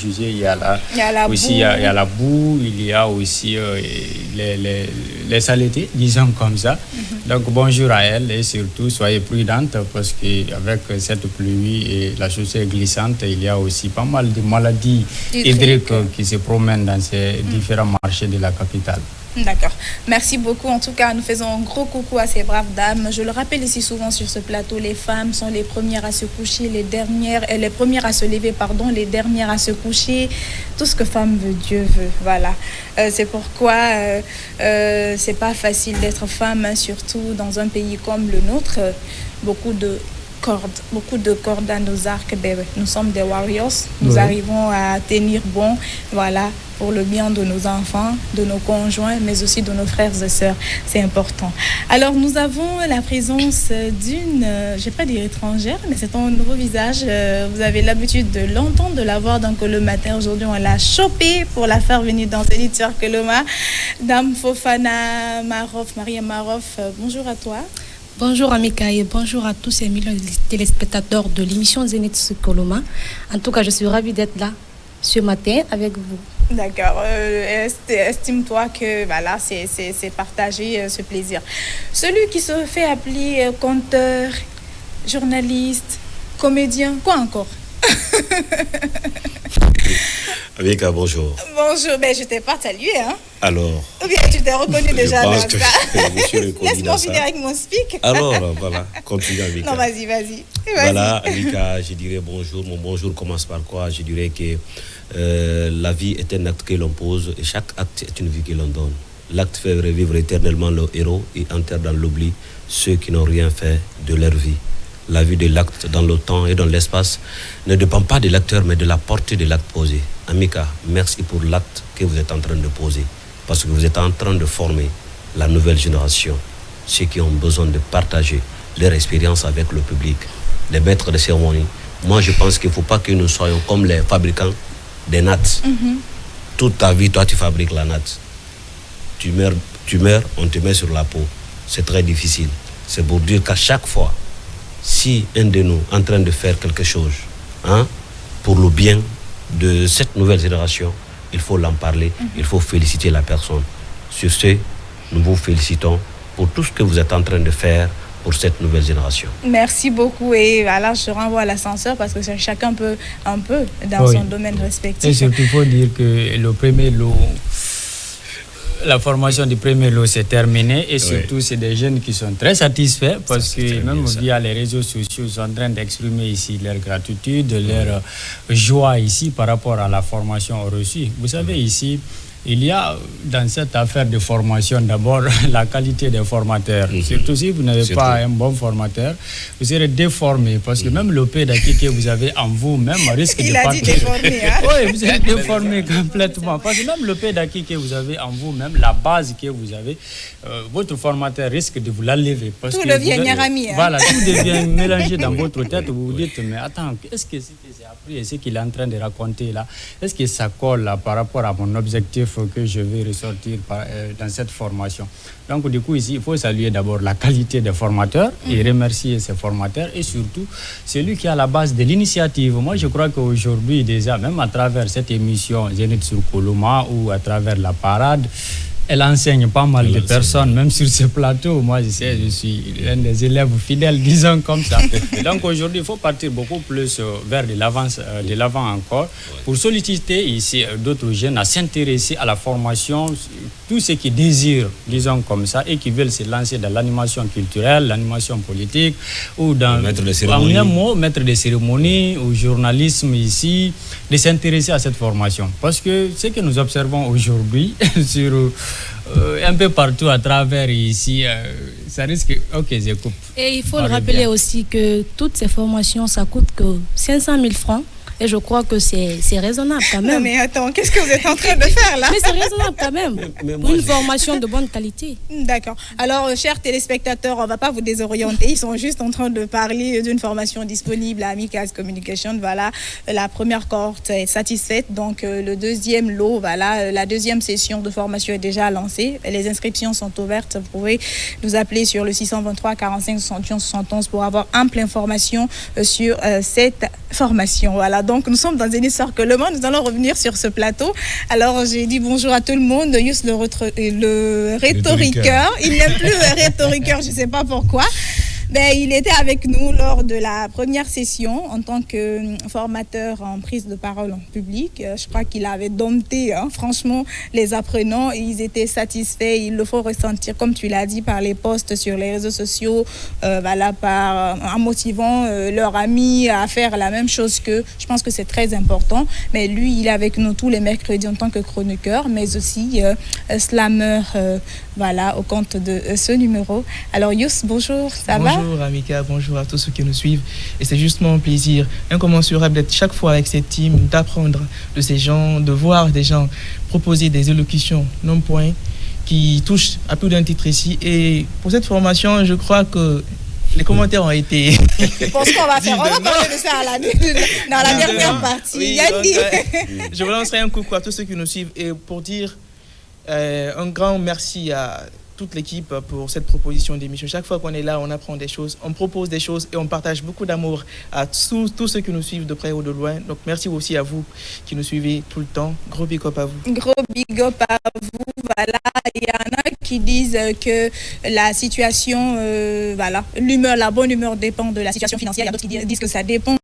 jugé, il y a la boue, il y a aussi les saletés, disons comme ça. Donc bonjour à elle et surtout soyez prudente parce qu'avec cette pluie et la chaussée glissante, il y a aussi pas mal de maladies hydriques qui se promènent dans ces différents marchés de la capitale. D'accord. Merci beaucoup. En tout cas, nous faisons un gros coucou à ces braves dames. Je le rappelle ici souvent sur ce plateau, les femmes sont les premières à se coucher, les premières à se lever, les dernières à se coucher. Tout ce que femme veut, Dieu veut. Voilà. C'est pourquoi c'est pas facile d'être femme, hein, surtout dans un pays comme le nôtre. Beaucoup de cordes à nos arcs. Nous sommes des warriors. Nous arrivons à tenir bon. Voilà. Pour le bien de nos enfants, de nos conjoints, mais aussi de nos frères et sœurs. C'est important. Alors, nous avons la présence d'une, je ne vais pas dire étrangère, mais c'est un nouveau visage. Vous avez l'habitude de l'entendre, de la voir dans Kolo Matin. Aujourd'hui, on l'a chopée pour la faire venir dans Zénith sur Koloma. Dame Fofana Marof, Maria Marof, bonjour à toi. Bonjour Amika et bonjour à tous ces millions de téléspectateurs de l'émission Zénith sur Koloma. En tout cas, je suis ravie d'être là ce matin avec vous. D'accord. Estime-toi que voilà, c'est partager ce plaisir. Celui qui se fait appeler conteur, journaliste, comédien, quoi encore? Amika, bonjour. Bonjour, je t'ai pas salué, hein? Alors? Ou bien tu t'es reconnu déjà dans ça? Laisse-moi finir avec mon speak. Alors, voilà, continue Amika. Non, vas-y. Voilà, Amika, je dirais bonjour. Mon bonjour commence par quoi? Je dirais que la vie est un acte que l'on pose et chaque acte est une vie que l'on donne. L'acte fait revivre éternellement le héros et enterre dans l'oubli ceux qui n'ont rien fait de leur vie. La vie de l'acte dans le temps et dans l'espace ne dépend pas de l'acteur mais de la portée de l'acte posé. Amika, merci pour l'acte que vous êtes en train de poser parce que vous êtes en train de former la nouvelle génération, ceux qui ont besoin de partager leur expérience avec le public, les maîtres de cérémonie. Moi, je pense qu'il ne faut pas que nous soyons comme les fabricants des nattes. Toute ta vie, toi, tu fabriques la natte. Tu meurs, on te met sur la peau. C'est très difficile. C'est pour dire qu'à chaque fois, si un de nous est en train de faire quelque chose, pour le bien de cette nouvelle génération, il faut l'en parler, il faut féliciter la personne. Sur ce, nous vous félicitons pour tout ce que vous êtes en train de faire pour cette nouvelle génération. Merci beaucoup et voilà, je renvoie à l'ascenseur parce que chacun peut un peu dans son domaine respectif. Et surtout, il faut dire que le premier lot, la formation du premier lot s'est terminée et surtout c'est des jeunes qui sont très satisfaits parce que même via les réseaux sociaux ils sont en train d'exprimer ici leur gratitude, leur joie ici par rapport à la formation reçue. Vous savez ici, il y a dans cette affaire de formation d'abord la qualité des formateurs. Surtout si vous n'avez pas un bon formateur, vous serez déformé parce que même le peu d'acquis que vous avez en vous-même risque de partir. Il a dit déformé, hein? Oui, vous êtes déformé complètement. Parce que même le peu d'acquis que vous avez en vous-même, la base que vous avez, votre formateur risque de vous l'enlever. Tout devient Nyarami. Voilà, tout devient mélangé dans votre tête. Vous vous dites, mais attends, est-ce que ce que j'ai appris et ce qu'il est en train de raconter là, est-ce que ça colle là, par rapport à mon objectif que je vais ressortir dans cette formation. Donc du coup ici, il faut saluer d'abord la qualité des formateurs et remercier ces formateurs et surtout celui qui est à la base de l'initiative. Moi je crois qu'aujourd'hui déjà, même à travers cette émission Zénith sur Koloma ou à travers la parade, elle enseigne pas mal de personnes, même sur ce plateau. Moi, je suis un des élèves fidèles, disons comme ça. Donc aujourd'hui, il faut partir beaucoup plus vers de l'avant encore, pour solliciter ici d'autres jeunes à s'intéresser à la formation, tous ceux qui désirent, disons comme ça, et qui veulent se lancer dans l'animation culturelle, l'animation politique, ou dans en un mot, maître de cérémonie, ou journalisme ici, de s'intéresser à cette formation. Parce que ce que nous observons aujourd'hui sur un peu partout à travers ici, ça risque... Ok, je coupe. Et il faut le rappeler aussi que toutes ces formations, ça coûte que 500 000 francs. Et je crois que c'est raisonnable quand même. Non mais attends, qu'est-ce que vous êtes en train de faire là? Mais c'est raisonnable quand même. Pour une formation de bonne qualité. D'accord. Alors, chers téléspectateurs, on ne va pas vous désorienter. Ils sont juste en train de parler d'une formation disponible à Amicas Communication. Voilà, la première cohorte est satisfaite. Donc, le deuxième lot, voilà, la deuxième session de formation est déjà lancée. Les inscriptions sont ouvertes. Vous pouvez nous appeler sur le 623 45 71 71 pour avoir ample information sur cette formation. Voilà, donc nous sommes dans une histoire que le monde. Nous allons revenir sur ce plateau. Alors, j'ai dit bonjour à tout le monde. Yus, le rhétoriqueur. Il n'est plus rhétoriqueur, je ne sais pas pourquoi. Ben, il était avec nous lors de la première session en tant que formateur en prise de parole en public. Je crois qu'il avait dompté, franchement, les apprenants. Ils étaient satisfaits. Il le faut ressentir, comme tu l'as dit, par les posts sur les réseaux sociaux, en motivant leurs amis à faire la même chose qu'eux. Je pense que c'est très important. Mais lui, il est avec nous tous les mercredis en tant que chroniqueur, mais aussi slammer, au compte de ce numéro. Alors, Yus, bonjour, ça va? Bonjour Amika, bonjour à tous ceux qui nous suivent. Et c'est justement un plaisir incommensurable d'être chaque fois avec cette team, d'apprendre de ces gens, de voir des gens proposer des élocutions non-point qui touchent à plus d'un titre ici. Et pour cette formation, je crois que les commentaires ont été... Je pense qu'on va faire. On va parler de ça dans la dernière partie. Oui, donc, je relancerai un coucou à tous ceux qui nous suivent et pour dire un grand merci à toute l'équipe pour cette proposition d'émission. Chaque fois qu'on est là, on apprend des choses, on propose des choses et on partage beaucoup d'amour à tous ceux qui nous suivent de près ou de loin. Donc merci aussi à vous qui nous suivez tout le temps. Gros big up à vous. Gros big up à vous. Voilà, il y en a qui disent que la situation, la bonne humeur dépend de la situation financière. Il y a d'autres qui disent que ça dépend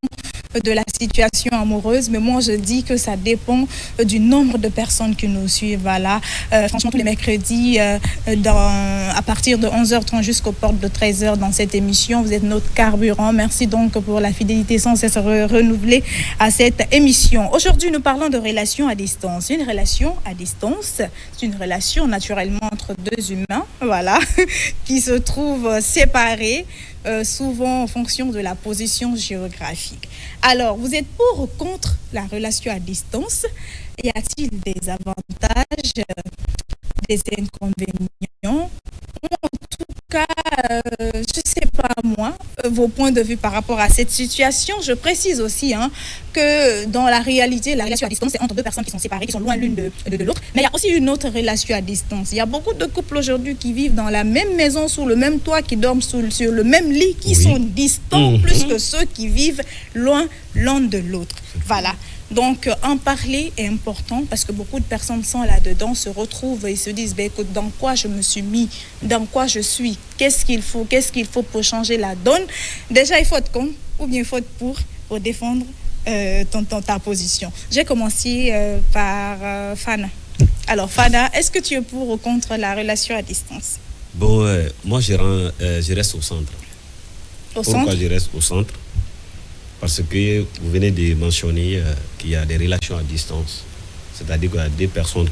de la situation amoureuse, mais moi je dis que ça dépend du nombre de personnes qui nous suivent. Voilà, franchement tous les mercredis à partir de 11h30 jusqu'aux portes de 13h dans cette émission, vous êtes notre carburant. Merci donc pour la fidélité sans cesse renouvelée à cette émission. Aujourd'hui nous parlons de relations à distance. Une relation à distance, c'est une relation naturellement entre deux humains, qui se trouvent séparés, souvent en fonction de la position géographique. Alors, vous êtes pour ou contre la relation à distance? Y a-t-il des avantages, des inconvénients? En tout cas, je ne sais pas moi, vos points de vue par rapport à cette situation. Je précise aussi que dans la réalité, la relation à distance, c'est entre deux personnes qui sont séparées, qui sont loin l'une de l'autre. Mais il y a aussi une autre relation à distance. Il y a beaucoup de couples aujourd'hui qui vivent dans la même maison, sous le même toit, qui dorment sur le même lit, qui sont distants plus que ceux qui vivent loin l'un de l'autre. Voilà. Donc, en parler est important parce que beaucoup de personnes sont là-dedans, se retrouvent et se disent, écoute, dans quoi je me suis mis, dans quoi je suis, qu'est-ce qu'il faut pour changer la donne. Déjà, il faut être contre ou bien il faut être pour défendre ta position. J'ai commencé par Fana. Alors, Fana, est-ce que tu es pour ou contre la relation à distance? Bon, moi, je reste au centre. Pourquoi je reste au centre? Parce que vous venez de mentionner qu'il y a des relations à distance. C'est-à-dire qu'il y a des personnes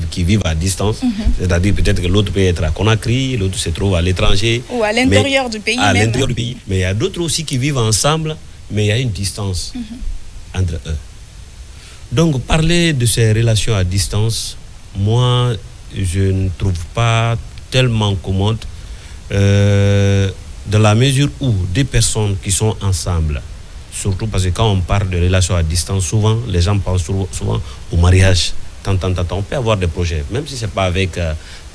qui vivent à distance. C'est-à-dire peut-être que l'autre peut être à Conakry, l'autre se trouve à l'étranger. Ou à l'intérieur du pays. L'intérieur du pays. Mais il y a d'autres aussi qui vivent ensemble, mais il y a une distance entre eux. Donc, parler de ces relations à distance, moi, je ne trouve pas tellement commode. Dans la mesure où des personnes qui sont ensemble, surtout parce que quand on parle de relations à distance, souvent les gens pensent souvent au mariage. On peut avoir des projets, même si ce n'est pas avec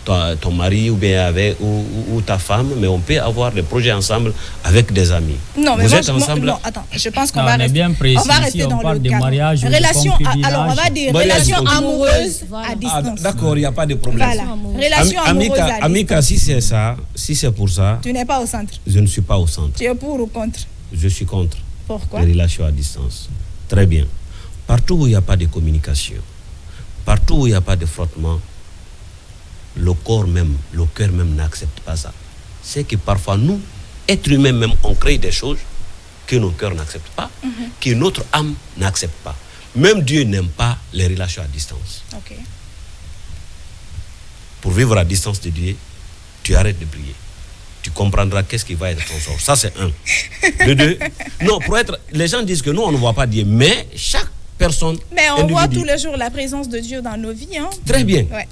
ton mari ou bien avec ou ta femme, mais on peut avoir des projets ensemble avec des amis. Non, mais vous êtes ensemble. Non, attends, je pense qu'on va rester. Bien précis, on va rester dans parle le de cadre. mariage, Alors, on va dire relations amoureuses à distance. D'accord, il n'y a pas de problème. Voilà. Relations amoureuses à distance. Amika, si c'est ça, si c'est pour ça. Tu n'es pas au centre. Je ne suis pas au centre. Tu es pour ou contre? Je suis contre. Pourquoi? Les relations à distance. Très bien. Partout où il n'y a pas de communication, partout où il n'y a pas de frottement, le corps même, le cœur même n'accepte pas ça. C'est que parfois nous, êtres humains même, on crée des choses que nos cœurs n'acceptent pas, que notre âme n'accepte pas. Même Dieu n'aime pas les relations à distance. Okay. Pour vivre à distance de Dieu, tu arrêtes de prier. Tu comprendras qu'est-ce qui va être ton sort. Ça, c'est un. De deux, non, les gens disent que nous, on ne voit pas Dieu, mais chaque personne. Mais on voit tous les jours la présence de Dieu dans nos vies. Très bien. Ouais.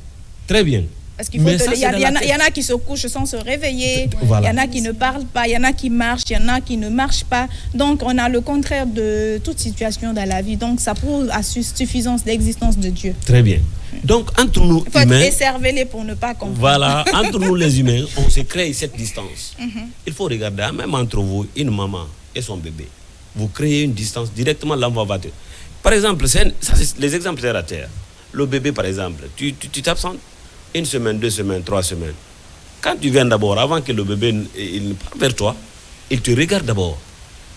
Très bien. Parce qu'il faut il y en a qui se couchent sans se réveiller, il y en a qui ne parlent pas, il y en a qui marchent, il y en a qui ne marchent pas. Donc on a le contraire de toute situation dans la vie. Donc ça prouve à suffisance l'existence de Dieu. Très bien. Donc entre nous il faut humains, être cervelé pour ne pas comprendre. Voilà, entre nous les humains, on se crée cette distance. Il faut regarder, même entre vous, une maman et son bébé. vous créez une distance, directement l'enfant va te... Par exemple, les exemples terre à terre. Le bébé, par exemple, tu t'absentes 1 semaine, 2 semaines, 3 semaines. Quand tu viens d'abord, avant que le bébé il parte vers toi, il te regarde d'abord,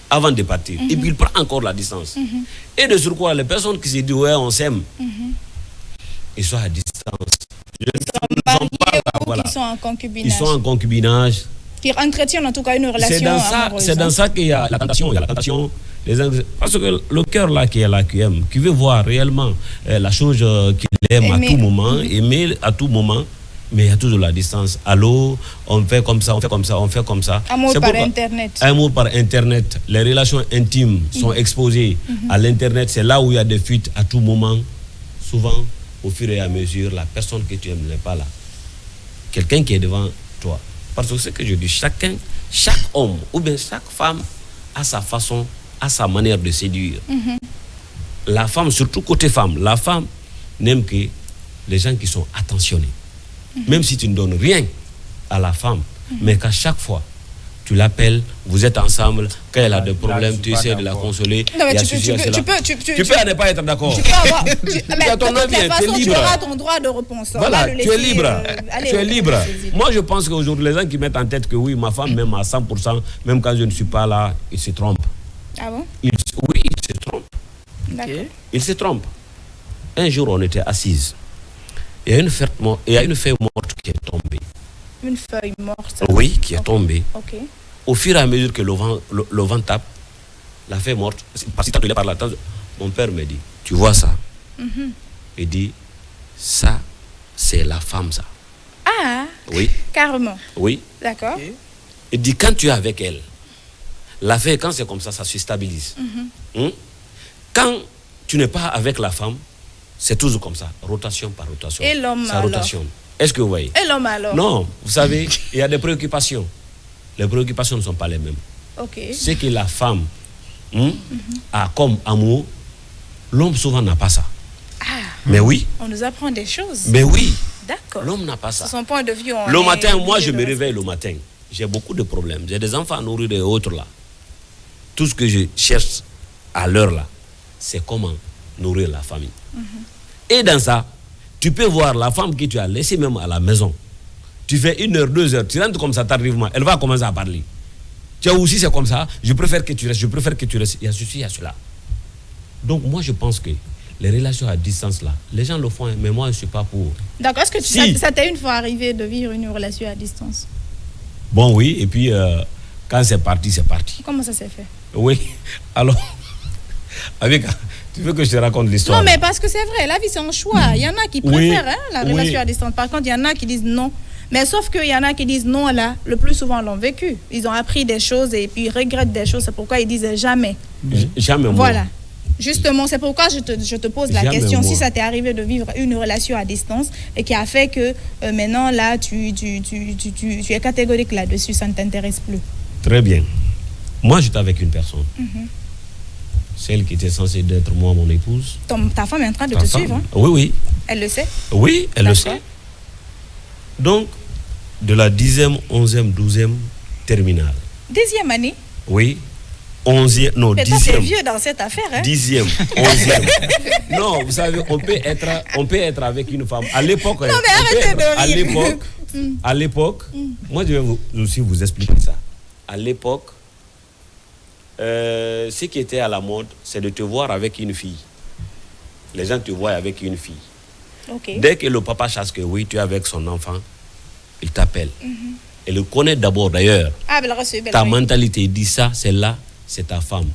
avant de partir. Et puis il prend encore la distance. Et de surcroît, les personnes qui se disent, ouais, on s'aime, ils sont à distance. Ils sont mariés ou qui sont en concubinage. Ils sont en concubinage. Qui entretiennent en tout cas une relation amoureuse. C'est dans ça qu'il y a la tentation. Il y a la tentation. Parce que le cœur là qui est là, qui aime, qui veut voir réellement la chose qu'il aime à tout moment, aimer à tout moment, mais il y a toujours la distance. Allô, on fait comme ça, on fait comme ça, on fait comme ça. Amour par Internet. Amour par Internet. Les relations intimes sont exposées à l'Internet. C'est là où il y a des fuites à tout moment. Souvent, au fur et à mesure, la personne que tu aimes n'est pas là. Quelqu'un qui est devant toi. Parce que ce que je dis, chaque homme ou bien chaque femme a sa façon, a sa manière de séduire. La femme, surtout côté femme, la femme n'aime que les gens qui sont attentionnés. Même si tu ne donnes rien à la femme, mais qu'à chaque fois, tu l'appelles, vous êtes ensemble, quand elle a des problèmes, tu essaies de la consoler. Non, mais tu peux ne pas être d'accord. Tu peux avoir... mais à ton avis, tu es libre. Tu auras ton droit de réponse. Voilà, tu es libre. Tu es libre. Moi, je pense qu'aujourd'hui, les gens qui mettent en tête que oui, ma femme m'aime à 100%, même quand je ne suis pas là, ils se trompent. Ah bon? Oui, ils se trompent. D'accord. Ils se trompent. Un jour, on était assises. Il y a une feuille morte qui est tombée. Une feuille morte. Oui, qui est tombée. Ok. Au fur et à mesure que le vent tape, la feuille morte, parce que quand il est par la table, mon père me dit, tu vois ça? Il dit, ça, c'est la femme, ça. Ah. Oui. Carrément. Oui. D'accord. Il dit, quand tu es avec elle, la feuille, quand c'est comme ça se stabilise. Quand tu n'es pas avec la femme, c'est toujours comme ça, rotation par rotation. Et l'homme ça rotationne. Est-ce que vous voyez? Et l'homme alors? Non, vous savez, il y a des préoccupations. Les préoccupations ne sont pas les mêmes. Ok. Ce que la femme a comme amour, l'homme souvent n'a pas ça. Ah. Mais oui. On nous apprend des choses. Mais oui. D'accord. L'homme n'a pas ça. C'est son point de vue. Le matin, moi je me réveille le matin. J'ai beaucoup de problèmes. J'ai des enfants à nourrir et autres là. Tout ce que je cherche à l'heure là, c'est comment nourrir la famille. Et dans ça, tu peux voir la femme que tu as laissée même à la maison. Tu fais 1 heure, 2 heures, tu rentres comme ça tardivement, elle va commencer à parler. Tu as aussi, c'est comme ça, je préfère que tu restes, je préfère que tu restes. Il y a ceci, il y a cela. Donc moi je pense que les relations à distance là, les gens le font, mais moi je ne suis pas pour. D'accord, est-ce que ça t'est une fois arrivé de vivre une relation à distance? Bon oui, et puis quand c'est parti, c'est parti. Comment ça s'est fait? Oui, alors, avec... Tu veux que je te raconte l'histoire? Non, mais parce que c'est vrai, la vie c'est un choix. Il y en a qui préfèrent la relation à distance. Par contre, il y en a qui disent non. Mais sauf qu'il y en a qui disent non, là, le plus souvent l'ont vécu. Ils ont appris des choses et puis ils regrettent des choses. C'est pourquoi ils disent jamais. Jamais moi. Voilà. Justement, c'est pourquoi je te pose la question. Moi. Si ça t'est arrivé de vivre une relation à distance et qui a fait que maintenant, là, tu es catégorique là-dessus, ça ne t'intéresse plus. Très bien. Moi, j'étais avec une personne. Celle qui était censée être moi, mon épouse. Ta femme est en train de te suivre, hein? Oui, oui. Elle le sait? Oui, elle le sait. Donc, de la 10e, 11e, 12e terminale. 10e année? Oui. 11e, non, 10e. Mais toi, c'est vieux dans cette affaire, hein? 10e, 11e. Non, vous savez, on peut être avec une femme. À l'époque, non, mais arrêtez de rire. À l'époque, moi, je vais aussi vous expliquer ça. À l'époque, ce qui était à la mode, c'est de te voir avec une fille. Les gens te voient avec une fille. Okay. Dès que le papa chasse que oui, tu es avec son enfant, il t'appelle. Il le connaît d'abord d'ailleurs. Ah, ta mentalité, il dit ça, c'est là, c'est ta femme.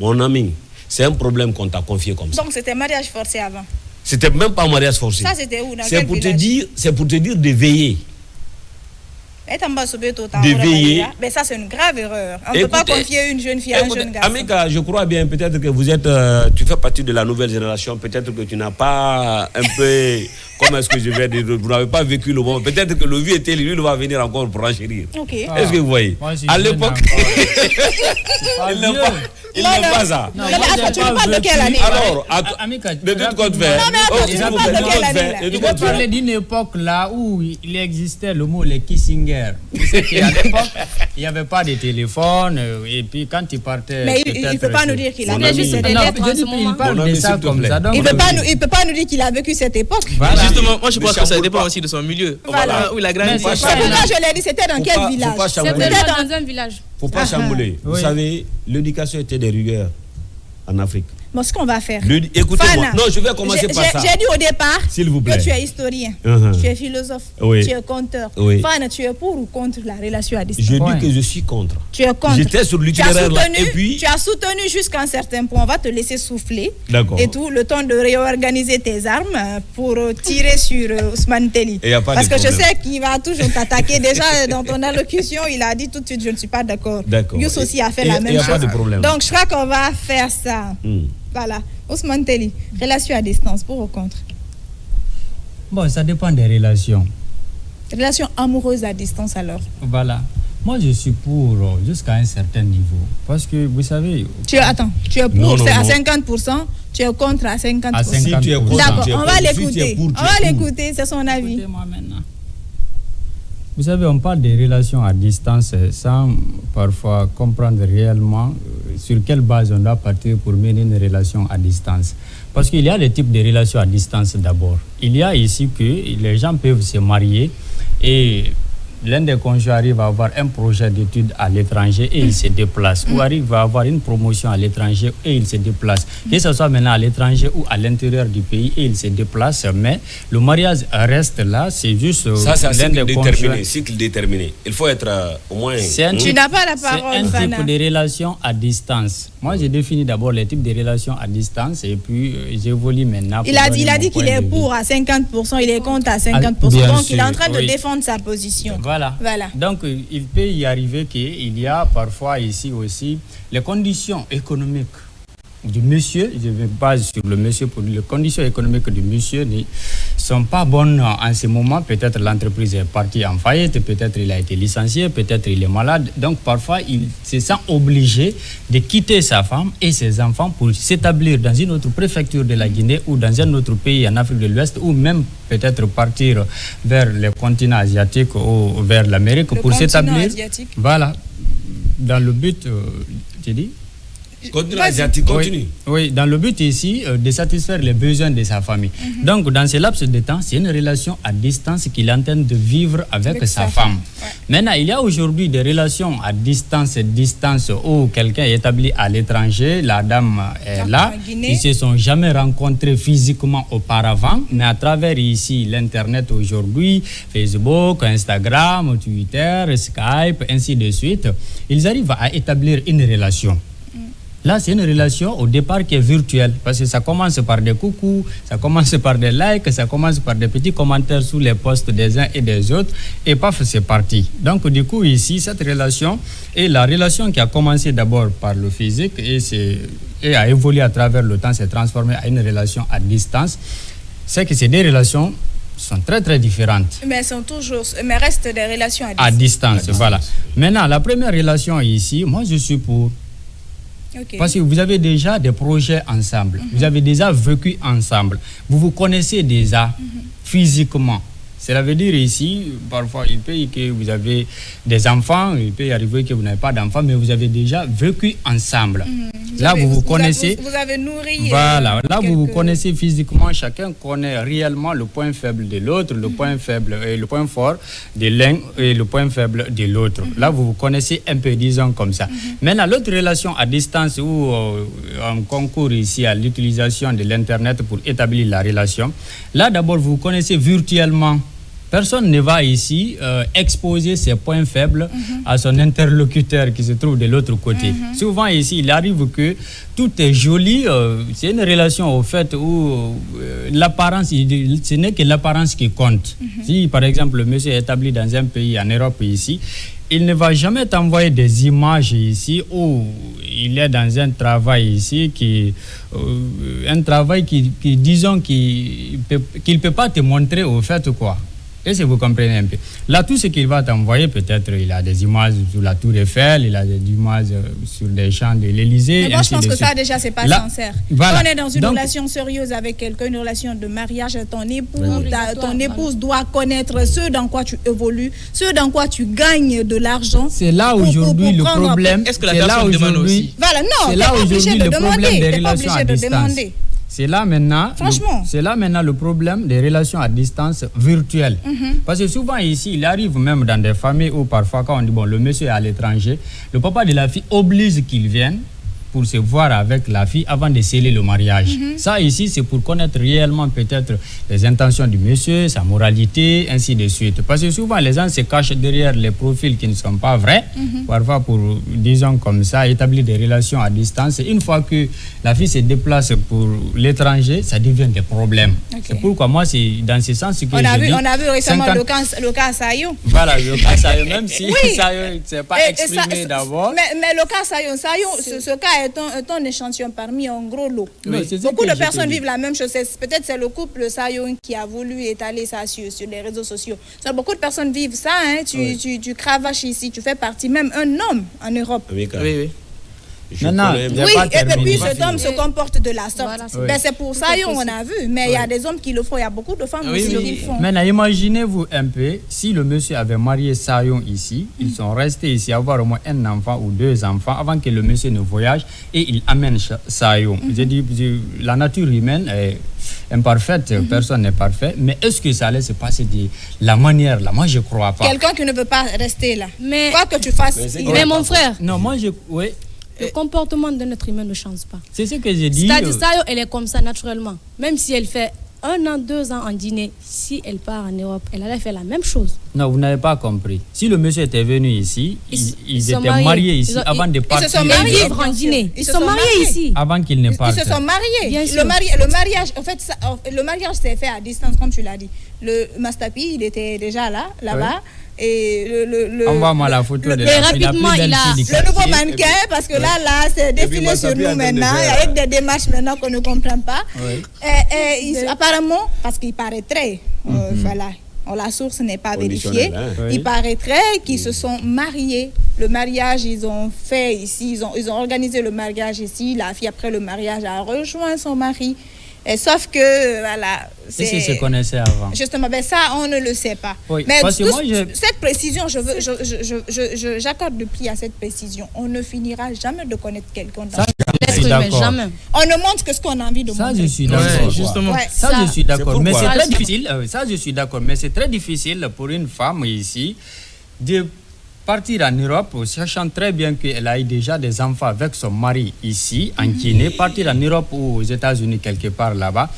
Mon ami, c'est un problème qu'on t'a confié comme ça. Donc c'était mariage forcé avant? C'était même pas mariage forcé. Ça c'était où? C'est pour te dire de veiller. De veiller. Mais ça, c'est une grave erreur. On ne peut pas confier une jeune fille à un jeune garçon. Amika, je crois bien, peut-être que vous êtes, tu fais partie de la nouvelle génération, peut-être que tu n'as pas un peu, comment est-ce que je vais dire, vous n'avez pas vécu le moment. Peut-être que le vieux était, lui, il va venir encore pour enchérir. Okay. Est-ce que vous voyez? À l'époque, il n'a pas ça. Non, mais tu parles de quelle année? Alors, de tout compte fait. Non, mais attends, tu parles de quelle année? Je vais parler d'une époque là où il existait le mot les kissing. guerre. Tu sais qu'à l'époque, il n'y avait pas de téléphone. Et puis quand il partait... Mais il ne peut pas nous dire qu'il a vécu cette époque. époque. Il parle de ça comme ça. Il ne peut pas nous dire qu'il a vécu cette époque. Voilà. Justement, moi je pense que ça dépend aussi de son milieu. Voilà. Où il a grandi. C'est pourquoi je l'ai dit, c'était dans quel village? C'était dans un village. Faut pas chambouler. Vous savez, l'éducation était des rigueurs en Afrique. Bon, ce qu'on va faire. Écoutez-moi. Non, je vais commencer par ça. J'ai dit au départ s'il vous plaît, que tu es historien, tu es philosophe, tu es conteur. Fana, tu es pour ou contre la relation à distance? Je dis que je suis contre. Tu es contre. J'étais sur l'itinéraire là et puis... Tu as soutenu jusqu'à un certain point. On va te laisser souffler. D'accord. Et tout, le temps de réorganiser tes armes pour tirer sur Ousmane Telli. Parce que je sais qu'il va toujours t'attaquer. Déjà, dans ton allocution, il a dit tout de suite, je ne suis pas d'accord. Yous aussi a fait la même chose. Donc, je crois qu'on va faire ça. Voilà. Ousmane Telli, relation à distance, pour ou contre? Bon, ça dépend des relations. Relation amoureuse à distance alors? Voilà. Moi, je suis pour jusqu'à un certain niveau. Parce que, vous savez... Tu es pour, c'est à 50%, tu es contre à 50%. À 50%. Si tu es contre, d'accord, on va l'écouter. On va l'écouter, c'est son avis. Écoutez-moi maintenant. Vous savez, on parle des relations à distance sans parfois comprendre réellement sur quelle base on doit partir pour mener une relation à distance. Parce qu'il y a des types de relations à distance d'abord. Il y a ici que les gens peuvent se marier et l'un des conjoints arrive à avoir un projet d'études à l'étranger et il se déplace. Ou arrive à avoir une promotion à l'étranger et il se déplace. Que ce soit maintenant à l'étranger ou à l'intérieur du pays et il se déplace. Mais le mariage reste là, c'est juste ça, c'est l'un des conjoints. cycle déterminé. Il faut être au moins... Tu n'as pas la parole, c'est un type de relation à distance. Moi, j'ai défini d'abord les types de relations à distance et puis j'évolue maintenant. Il a dit qu'il est pour à 50%, il est contre à 50%. Donc, il est en train de défendre sa position. Voilà. Donc, il peut y arriver qu'il y a parfois ici aussi les conditions économiques du monsieur. Je me base sur le monsieur pour les conditions économiques du monsieur ne sont pas bonnes en ce moment. Peut-être l'entreprise est partie en faillite, peut-être il a été licencié, peut-être il est malade. Donc, parfois, il se sent obligé de quitter sa femme et ses enfants pour s'établir dans une autre préfecture de la Guinée ou dans un autre pays en Afrique de l'Ouest ou même peut-être partir vers le continent asiatique ou vers l'Amérique pour s'établir. Voilà, dans le but, tu dis? Continue. Oui, dans le but ici de satisfaire les besoins de sa famille. Donc, dans ce laps de temps, c'est une relation à distance qu'il est en train de vivre avec sa femme. Maintenant, il y a aujourd'hui des relations à distance où quelqu'un est établi à l'étranger, la dame est là, ils ne se sont jamais rencontrés physiquement auparavant, mais à travers ici l'Internet aujourd'hui, Facebook, Instagram, Twitter, Skype, ainsi de suite, ils arrivent à établir une relation. Là, c'est une relation au départ qui est virtuelle parce que ça commence par des coucous, ça commence par des likes, ça commence par des petits commentaires sous les posts des uns et des autres et paf, c'est parti. Donc, du coup, ici, cette relation est la relation qui a commencé d'abord par le physique et a évolué à travers le temps, s'est transformée à une relation à distance. C'est que ces deux relations sont très très différentes. Mais restent des relations à distance. Voilà. Maintenant, la première relation ici, moi je suis pour. Parce que vous avez déjà des projets ensemble, vous avez déjà vécu ensemble, vous vous connaissez déjà physiquement. Cela veut dire ici, parfois il peut y que vous avez des enfants, il peut y arriver que vous n'avez pas d'enfants, mais vous avez déjà vécu ensemble. Là, vous vous connaissez. Vous avez nourri. Voilà, là, vous vous connaissez physiquement. Chacun connaît réellement le point faible de l'autre, le point faible et le point fort de l'un et le point faible de l'autre. Là, vous vous connaissez un peu, disons comme ça. Maintenant, l'autre relation à distance où on concourt ici à l'utilisation de l'Internet pour établir la relation. Là, d'abord, vous vous connaissez virtuellement. Personne ne va ici exposer ses points faibles à son interlocuteur qui se trouve de l'autre côté. Souvent ici, il arrive que tout est joli. C'est une relation au fait où l'apparence, ce n'est que l'apparence qui compte. Si par exemple le monsieur est établi dans un pays en Europe ici, il ne va jamais t'envoyer des images ici où il est dans un travail ici disons qu'il ne peut pas te montrer au fait quoi. Est-ce que vous comprenez un peu? Là, tout ce qu'il va t'envoyer, peut-être, il a des images sur la Tour Eiffel, il a des images sur des champs de l'Élysée. Mais moi, je pense que ça, déjà, c'est pas sincère. Voilà. Quand on est dans une relation sérieuse avec quelqu'un, une relation de mariage, ton épouse doit connaître ce dans quoi tu évolues, ce dans quoi tu gagnes de l'argent. C'est là aujourd'hui le problème. Est-ce que la personne demande aussi? Voilà, non, c'est là aujourd'hui le problème des relations à distance. C'est là maintenant, le problème des relations à distance virtuelles. Parce que souvent ici, il arrive même dans des familles où parfois quand on dit bon, le monsieur est à l'étranger, le papa de la fille oblige qu'il vienne pour se voir avec la fille avant de sceller le mariage. Ça ici, c'est pour connaître réellement peut-être les intentions du monsieur, sa moralité, ainsi de suite. Parce que souvent, les gens se cachent derrière les profils qui ne sont pas vrais, parfois pour, disons comme ça, établir des relations à distance. Et une fois que la fille se déplace pour l'étranger, ça devient des problèmes. C'est pourquoi moi, c'est dans ce sens que on a vu récemment le cas Sayo. Voilà, le cas Sayo, même si Sayo ne s'est pas exprimé d'abord. Mais le cas Sayo, ce cas est un échantillon parmi un gros lot. Beaucoup de personnes vivent la même chose. Peut-être c'est le couple Sayon qui a voulu étaler ça sur les réseaux sociaux. Beaucoup de personnes vivent ça. Tu cravaches ici, tu fais partie, même un homme en Europe. Oui. Et puis cet homme se comporte de la sorte. Voilà, c'est pour ça qu'on a vu. Mais il y a des hommes qui le font, il y a beaucoup de femmes aussi qui le font. Maintenant, imaginez-vous un peu, si le monsieur avait marié Sayon ici, ils sont restés ici, avoir au moins un enfant ou deux enfants avant que le monsieur ne voyage et il amène Sayon. J'ai dit, la nature humaine est imparfaite, personne n'est parfait, mais est-ce que ça allait se passer de la manière là? Moi, je ne crois pas. Quelqu'un qui ne veut pas rester là. Mais quoi que tu fasses. Mais mon frère. Non, moi, oui. Le comportement d'un être humain ne change pas. C'est ce que j'ai dit. C'est-à-dire, Sayo, elle est comme ça naturellement. Même si elle fait 1 an, 2 ans en Guinée, si elle part en Europe, elle allait faire la même chose. Non, vous n'avez pas compris. Si le monsieur était venu ici, ils étaient mariés ici avant de partir. Ils se sont mariés vivre en Guinée. Ils se sont mariés ici. Avant qu'ils ne partent. Ils se sont mariés. Bien sûr. Le mariage, en fait, le mariage s'est fait à distance, comme tu l'as dit. Le Mastapi, il était déjà là-bas. Et envoie-moi la photo de la rapidement, le nouveau mannequin, parce que là c'est défilé sur nous maintenant, avec des démarches maintenant qu'on ne comprend pas. Apparemment, parce qu'il paraîtrait, voilà, la source n'est pas vérifiée, il paraîtrait qu'ils se sont mariés. Le mariage, ils ont fait ici, ils ont organisé le mariage ici. La fille, après le mariage, a rejoint son mari. Et sauf que, voilà. Est-ce qu'ils se connaissaient avant? Justement, ben ça, on ne le sait pas. Oui, mais parce que moi, cette précision, j'accorde de prix à cette précision. On ne finira jamais de connaître quelqu'un dans l'être humain, jamais. On ne montre que ce qu'on a envie de montrer. Ça, je suis d'accord. Justement. Ça, je suis d'accord. Mais c'est très difficile. Ça, je suis d'accord. Mais c'est très difficile pour une femme ici de partir en Europe, sachant très bien qu'elle a eu déjà des enfants avec son mari ici, en Guinée, partir en Europe ou aux États-Unis, quelque part là-bas,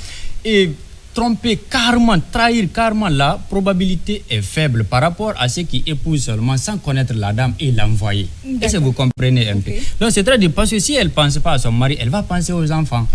et tromper carrément, trahir carrément, la probabilité est faible par rapport à ceux qui épousent seulement sans connaître la dame et l'envoyer. Est-ce que vous comprenez un peu? Donc c'est très difficile parce que si elle ne pense pas à son mari, elle va penser aux enfants.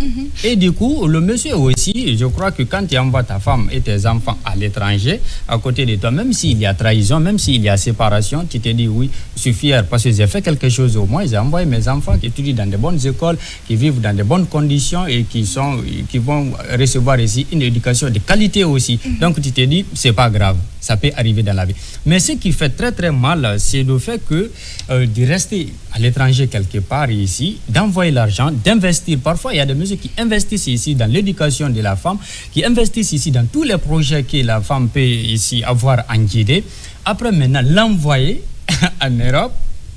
Et du coup, le monsieur aussi, je crois que quand tu envoies ta femme et tes enfants à l'étranger, à côté de toi, même s'il y a trahison, même s'il y a séparation, tu te dis oui, je suis fier parce que j'ai fait quelque chose au moins, j'ai envoyé mes enfants qui étudient dans de bonnes écoles, qui vivent dans de bonnes conditions et qui vont recevoir ici une éducation de qualité aussi. Donc tu te dis, c'est pas grave, ça peut arriver dans la vie. Mais ce qui fait très très mal, c'est le fait que de rester à l'étranger quelque part ici, d'envoyer l'argent, d'investir. Parfois, il y a des messieurs qui investissent ici dans l'éducation de la femme, qui investissent ici dans tous les projets que la femme peut ici avoir en Guinée. Après maintenant, l'envoyer en Europe,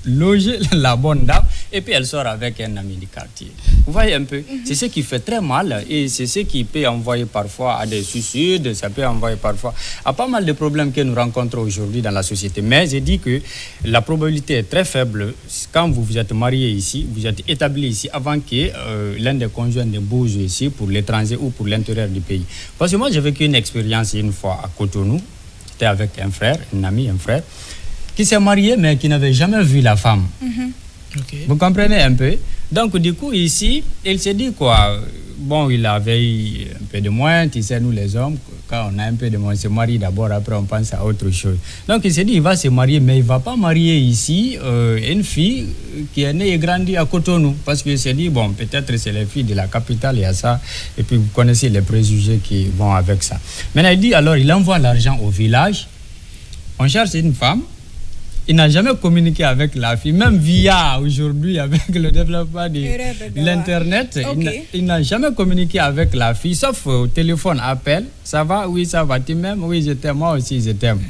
loger la bonne dame et puis elle sort avec un ami du quartier. Vous voyez un peu, c'est ce qui fait très mal et c'est ce qui peut envoyer parfois à des suicides, ça peut envoyer parfois à pas mal de problèmes que nous rencontrons aujourd'hui dans la société. Mais j'ai dit que la probabilité est très faible quand vous vous êtes marié ici, vous êtes établi ici avant que l'un des conjoints ne bouge ici pour l'étranger ou pour l'intérieur du pays. Parce que moi j'ai vécu une expérience une fois à Cotonou, j'étais avec un frère, un ami, un frère, qui s'est marié mais qui n'avait jamais vu la femme. Vous comprenez un peu? Donc du coup ici, il s'est dit quoi? Bon, il avait un peu de moins, tu sais, nous les hommes, quand on a un peu de monde, on se marie d'abord, après on pense à autre chose. Donc il s'est dit, il va se marier, mais il ne va pas marier ici une fille qui est née et grandie à Cotonou. Parce qu'il s'est dit, bon, peut-être c'est les filles de la capitale, il y a ça. Et puis vous connaissez les préjugés qui vont avec ça. Maintenant, il dit, alors il envoie l'argent au village. On cherche une femme. Il n'a jamais communiqué avec la fille, même via aujourd'hui, avec le développement de l'Internet. Okay. Il n'a jamais communiqué avec la fille, sauf au téléphone, appel. Ça va? Oui, ça va. Tu m'aimes? Oui, je t'aime. Moi aussi, je t'aime.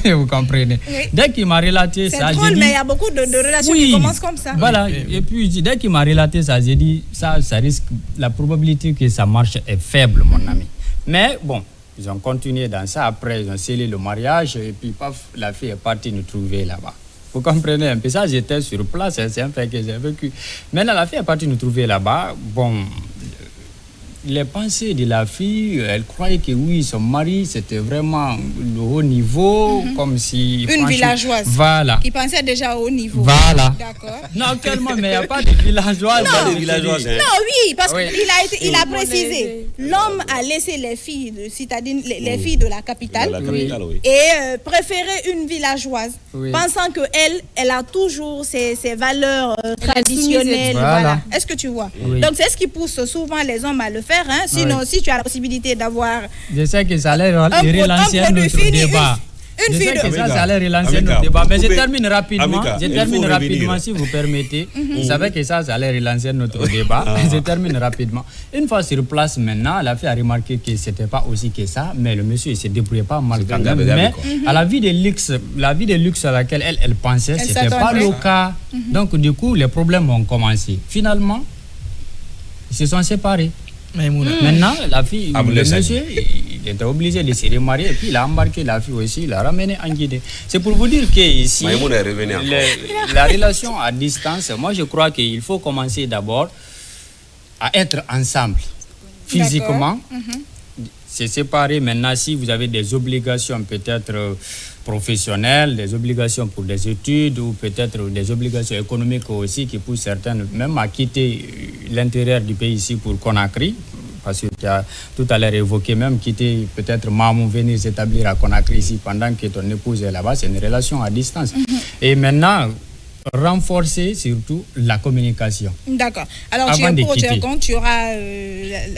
Vous comprenez? Oui. Dès qu'il m'a relaté ça, c'est drôle, mais il y a beaucoup de relations qui commencent comme ça. Voilà. Et puis, dès qu'il m'a relaté ça, j'ai dit, ça risque, la probabilité que ça marche est faible, mon ami. Mais bon, ils ont continué dans ça. Après, ils ont scellé le mariage. Et puis, paf, la fille est partie nous trouver là-bas. Vous comprenez un peu ça? J'étais sur place. C'est un fait que j'ai vécu. Maintenant, la fille est partie nous trouver là-bas. Bon, les pensées de la fille, elle croyait que oui, son mari, c'était vraiment le haut niveau, comme si... Une villageoise. Voilà. Qui pensait déjà au haut niveau. Voilà. D'accord. Non, actuellement, mais il n'y a pas de villageoise. Non, de villageoise, hein. Non, oui, parce qu'il a précisé. L'homme a laissé les filles citadines, les filles de la capitale, et préférait une villageoise, pensant qu'elle a toujours ses valeurs traditionnelles. Voilà. Est-ce que tu vois? Donc, c'est ce qui pousse souvent les hommes à le faire. Hein? Sinon, si tu as la possibilité d'avoir... Je sais que ça allait relancer notre débat. Je sais que ça allait relancer notre débat. Mais je termine rapidement, si vous permettez. Vous savez que ça allait relancer notre débat. Je termine rapidement. Une fois sur place maintenant, la fille a remarqué que ce n'était pas aussi que ça, mais le monsieur, il ne se débrouillait pas mal quand même. Mais à la vie de luxe à laquelle elle pensait, ce n'était pas le cas. Donc, du coup, les problèmes ont commencé. Finalement, ils se sont séparés. Maintenant, la fille, le monsieur, il était obligé de se remarier et puis il a embarqué la fille aussi, il l'a ramenée en Guinée. C'est pour vous dire que ici, la relation à distance, moi je crois qu'il faut commencer d'abord à être ensemble physiquement. Se séparer maintenant si vous avez des obligations peut-être professionnelles, des obligations pour des études ou peut-être des obligations économiques aussi qui poussent certaines même à quitter l'intérieur du pays ici pour Conakry. Parce que tu as tout à l'heure évoqué même quitter peut-être Mamou, venir s'établir à Conakry ici pendant que ton épouse est là-bas, c'est une relation à distance. Et maintenant, renforcer surtout la communication. D'accord. Alors, tu auras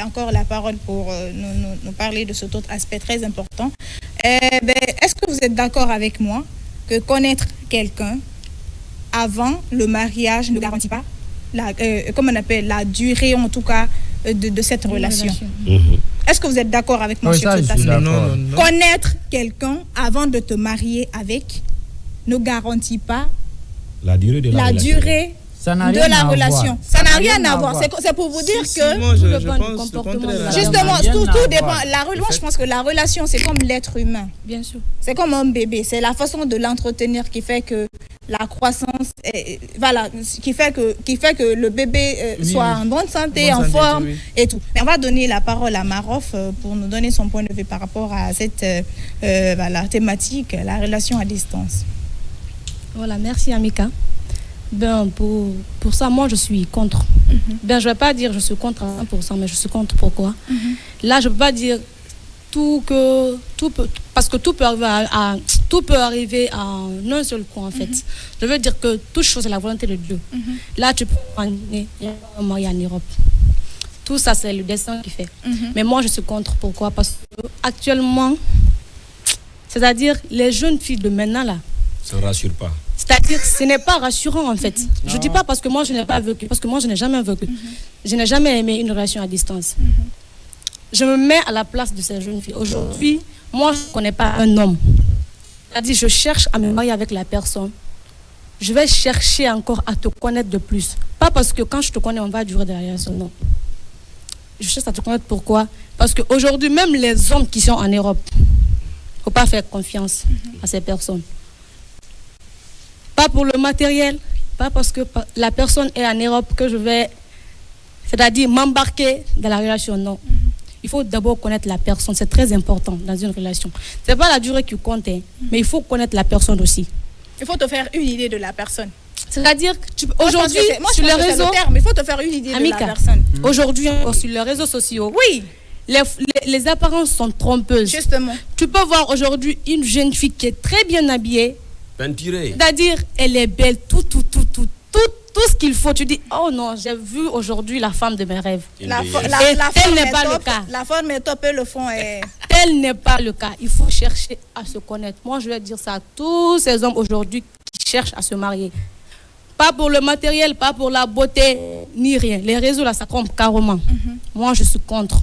encore la parole pour nous parler de cet autre aspect très important. Est-ce que vous êtes d'accord avec moi que connaître quelqu'un avant le mariage ne garantit pas la durée, en tout cas, de cette relation? Est-ce que vous êtes d'accord avec moi sur cet aspect? Non. Connaître quelqu'un avant de te marier avec ne garantit pas la durée de la relation. Ça n'a rien à voir. C'est pour vous dire que moi, je pense justement, tout dépend. Je pense que la relation, c'est comme l'être humain. Bien sûr. C'est comme un bébé. C'est la façon de l'entretenir qui fait que la croissance, qui fait que le bébé soit en bonne santé, en forme et tout. Mais on va donner la parole à Marof pour nous donner son point de vue par rapport à cette thématique, la relation à distance. Voilà, merci Amika. Pour ça, moi, je suis contre. Je ne vais pas dire je suis contre à 100%, mais je suis contre. Pourquoi? Là, je ne peux pas dire parce que tout peut arriver à un seul coup, en fait. Je veux dire que toute chose est la volonté de Dieu. Là, tu peux un mariage en Europe. Tout ça, c'est le destin qui fait. Mais moi, je suis contre. Pourquoi? Parce que actuellement, c'est-à-dire les jeunes filles de maintenant, là, ça ne rassure pas. C'est-à-dire que ce n'est pas rassurant en fait. Je ne dis pas parce que moi je n'ai pas vécu, parce que moi je n'ai jamais vécu. Je n'ai jamais aimé une relation à distance. Je me mets à la place de ces jeunes filles. Aujourd'hui, moi je ne connais pas un homme. C'est-à-dire je cherche à me marier avec la personne. Je vais chercher encore à te connaître de plus. Pas parce que quand je te connais, on va durer derrière ça, non. Je cherche à te connaître pourquoi? Parce qu'aujourd'hui, même les hommes qui sont en Europe, il ne faut pas faire confiance à ces personnes. Pas pour le matériel, pas parce que la personne est en Europe que je vais, c'est-à-dire m'embarquer dans la relation, non. Il faut d'abord connaître la personne, c'est très important dans une relation. Ce n'est pas la durée qui compte, mais il faut connaître la personne aussi. Il faut te faire une idée de la personne. C'est-à-dire, aujourd'hui, sur les réseaux... il faut te faire une idée de la personne. Aujourd'hui, sur les réseaux sociaux, oui, les apparences sont trompeuses. Justement. Tu peux voir aujourd'hui une jeune fille qui est très bien habillée. Peinturée. C'est-à-dire, elle est belle, tout ce qu'il faut. Tu dis, oh non, j'ai vu aujourd'hui la femme de mes rêves. La tel n'est pas le top, cas. La forme est top et le fond est... Tel n'est pas le cas. Il faut chercher à se connaître. Moi, je vais dire ça à tous ces hommes aujourd'hui qui cherchent à se marier. Pas pour le matériel, pas pour la beauté, ni rien. Les réseaux, là, ça trompe carrément. Moi, je suis contre.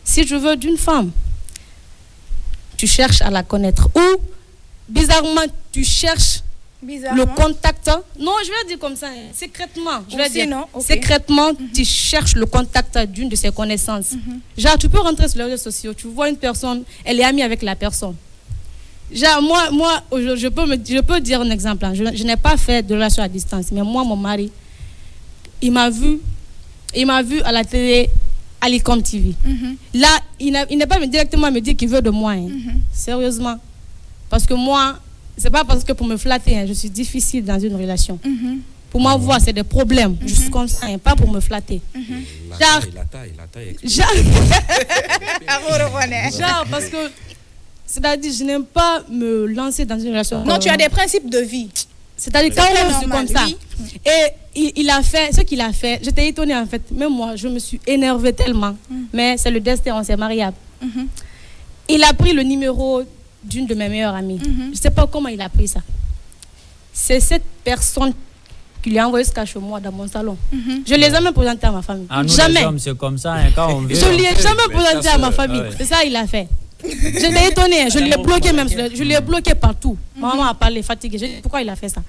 Si tu veux d'une femme, tu cherches à la connaître. Ou, bizarrement, tu cherches le contact. Non, je vais dire comme ça, secrètement. Je vais dire, non? Okay. Secrètement, tu cherches le contact d'une de ses connaissances. Genre, tu peux rentrer sur les réseaux sociaux, tu vois une personne, elle est amie avec la personne. Genre, moi je peux dire un exemple. Je n'ai pas fait de relation à distance, mais moi, mon mari, il m'a vu à la télé, à l'Icom TV. Là, il n'est pas directement me dire qu'il veut de moi. Hein. Sérieusement. Parce que moi, c'est pas parce que pour me flatter, hein, je suis difficile dans une relation. Pour moi, voir, c'est des problèmes. Je suis comme ça, hein, pas pour me flatter. La taille. Genre, parce que, c'est-à-dire, je n'aime pas me lancer dans une relation. Non, tu as des principes de vie. C'est-à-dire, quand je suis comme ça. Oui. Et il a fait, ce qu'il a fait, j'étais étonnée en fait. Même moi, je me suis énervée tellement. Mais c'est le destin, on s'est mariés. Il a pris le numéro d'une de mes meilleures amies. Je ne sais pas comment il a pris ça. C'est cette personne qui lui a envoyé jusqu'à chez moi dans mon salon. Je ne l'ai jamais présenté à ma famille. Jamais. Les hommes, c'est comme ça, hein, quand on veut, je ne l'ai jamais présenté à ma famille. Ouais. C'est ça il a fait. J'étais étonnée. Je l'ai bloqué même. Je l'ai bloqué partout. Ma maman a parlé, fatiguée. Je dis, pourquoi il a fait ça?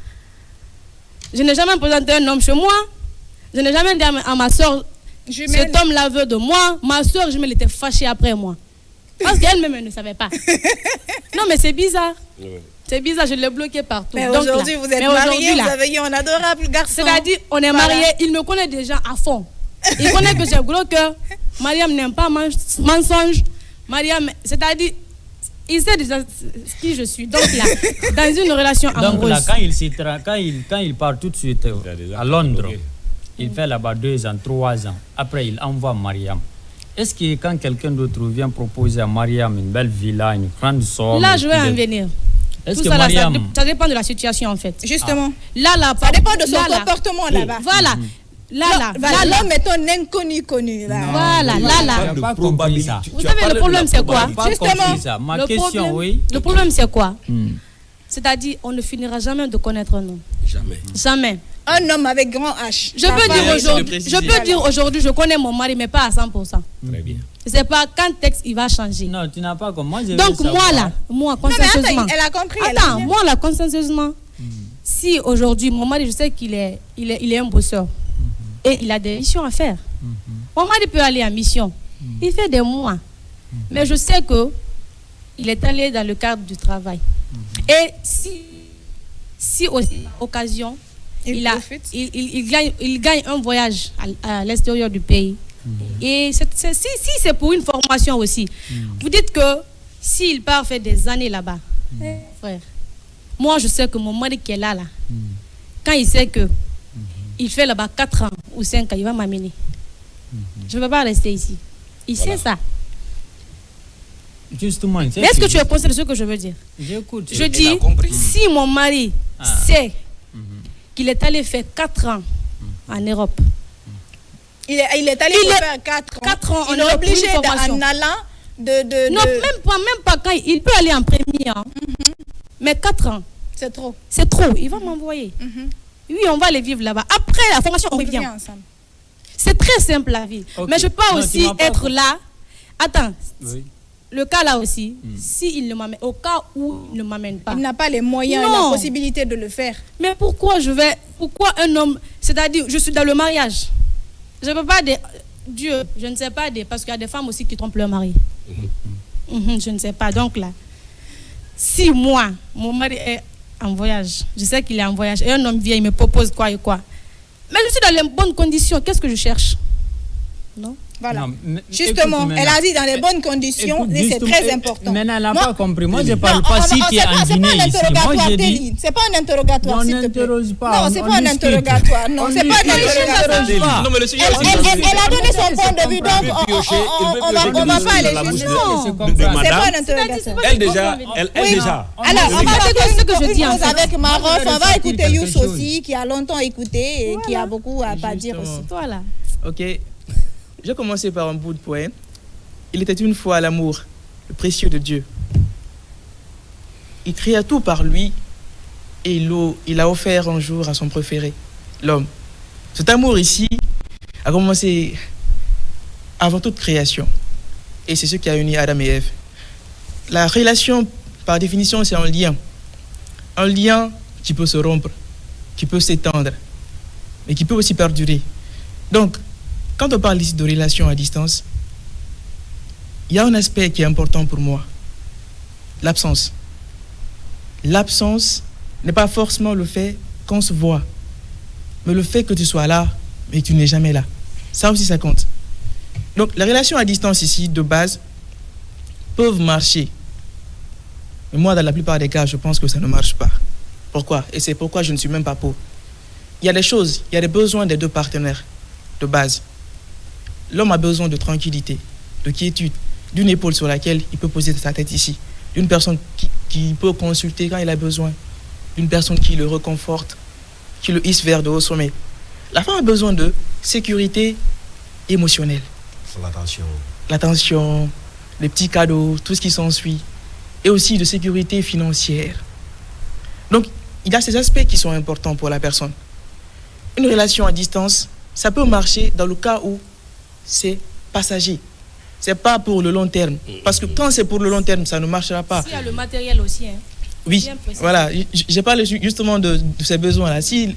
Je n'ai jamais présenté un homme chez moi. Je n'ai jamais dit à ma soeur, cet homme-là veut de moi. Ma soeur jumelle était fâchée après moi. Parce qu'elle-même, elle ne savait pas. Non, mais c'est bizarre. C'est bizarre, je l'ai bloqué partout. Mais aujourd'hui, vous êtes mariés, vous avez eu un adorable garçon. C'est-à-dire, on est mariés, il me connaît déjà à fond. Il connaît que j'ai un gros cœur. Mariam n'aime pas mensonge. Mariam, c'est-à-dire, il sait déjà qui je suis. Donc là, dans une relation amoureuse. Donc là, quand il part tout de suite à Londres, il fait là-bas 2 ans, 3 ans. Après, il envoie Mariam. Est-ce que quand quelqu'un d'autre vient proposer à Mariam une belle villa, une grande somme... Là, je vais en venir. Est-ce que Mariam... ça dépend de la situation, en fait. Justement. Là, ça dépend de son comportement là-bas. Voilà. L'homme est un inconnu connu. Là. Voilà, là. Pas compris ça. Vous savez, le problème, c'est quoi? Justement. Ma question, oui. Le problème, c'est quoi? C'est-à-dire, on ne finira jamais de connaître un homme. Jamais. Un homme avec grand H. Je peux dire aujourd'hui, je connais mon mari, mais pas à 100%. Très bien. Je ne sais pas quand le texte il va changer. Non, tu n'as pas comme moi. Donc moi, consciencieusement. Non, mais attends, elle a compris. Attends, moi, là, consciencieusement, si aujourd'hui, mon mari, je sais qu'il est un bosseur et il a des missions à faire. Mon mari peut aller en mission. Il fait des mois. Mais je sais que il est allé dans le cadre du travail. Et si aussi, occasion, il gagne un voyage à l'extérieur du pays. Et si c'est pour une formation aussi, vous dites que s'il part faire des années là-bas, frère, moi je sais que mon mari qui est là, quand il sait que il fait là-bas 4 ans ou 5 ans, il va m'amener. Je ne veux pas rester ici. Il sait ça. Justement, est-ce que tu es conscient de ce que je veux dire? J'écoute. Je dis, si mon mari sait qu'il est allé faire 4 ans en Europe, il est allé faire 4 ans. Il est obligé en allant non, même pas quand il peut aller en premier. Mais 4 ans. C'est trop. C'est trop. Il va m'envoyer. Oui, on va aller vivre là-bas. Après la formation, on revient ensemble. C'est très simple la vie. Okay. Mais je peux aussi être là. Attends. Oui. Le cas là aussi, si il ne m'amène, au cas où il ne m'amène pas. Il n'a pas les moyens et la possibilité de le faire. Mais pourquoi un homme, c'est-à-dire, je suis dans le mariage. Je ne peux pas dire, Dieu, je ne sais pas, parce qu'il y a des femmes aussi qui trompent leur mari. Je ne sais pas. Donc là, si moi, mon mari est en voyage, je sais qu'il est en voyage, et un homme vient, il me propose quoi et quoi. Mais je suis dans les bonnes conditions, qu'est-ce que je cherche? Non. Voilà. Non, justement, écoute, elle a dit dans les bonnes conditions, et c'est très important. Mais elle n'a pas compris. Moi, je ne parle pas si tu es en Guinée ici. Moi, je dis... C'est pas un interrogatoire, s'il te plaît. Pas, non, c'est pas un interrogatoire. Non, c'est pas un interrogatoire. Non, mais le sujet, elle a donné son point de vue, donc on va pas aller jusqu'à c'est pas un interrogatoire. Elle déjà. Alors, on va ce que je dis avec Marof, on va écouter Youss aussi, qui a longtemps écouté et qui a beaucoup à pas dire aussi. Voilà. Ok. J'ai commencé par un bout de poème. Il était une fois l'amour, le précieux de Dieu. Il créa tout par lui et il a offert un jour à son préféré, l'homme. Cet amour ici a commencé avant toute création. Et c'est ce qui a uni Adam et Ève. La relation, par définition, c'est un lien. Un lien qui peut se rompre, qui peut s'étendre, mais qui peut aussi perdurer. Donc, quand on parle ici de relation à distance, il y a un aspect qui est important pour moi. L'absence. L'absence n'est pas forcément le fait qu'on se voit, mais le fait que tu sois là, mais tu n'es jamais là. Ça aussi, ça compte. Donc, les relations à distance ici, de base, peuvent marcher. Mais moi, dans la plupart des cas, je pense que ça ne marche pas. Pourquoi? Et c'est pourquoi je ne suis même pas pour. Il y a des choses, il y a des besoins des deux partenaires, de base. L'homme a besoin de tranquillité, de quiétude, d'une épaule sur laquelle il peut poser sa tête ici, d'une personne qui peut consulter quand il a besoin, d'une personne qui le réconforte, qui le hisse vers de hauts sommets. La femme a besoin de sécurité émotionnelle. L'attention, les petits cadeaux, tout ce qui s'ensuit, et aussi de sécurité financière. Donc, il y a ces aspects qui sont importants pour la personne. Une relation à distance, ça peut marcher dans le cas où c'est passager. C'est pas pour le long terme. Parce que quand c'est pour le long terme, ça ne marchera pas. Il y a le matériel aussi. Oui, voilà. J'ai parlé justement de ces besoins-là. Si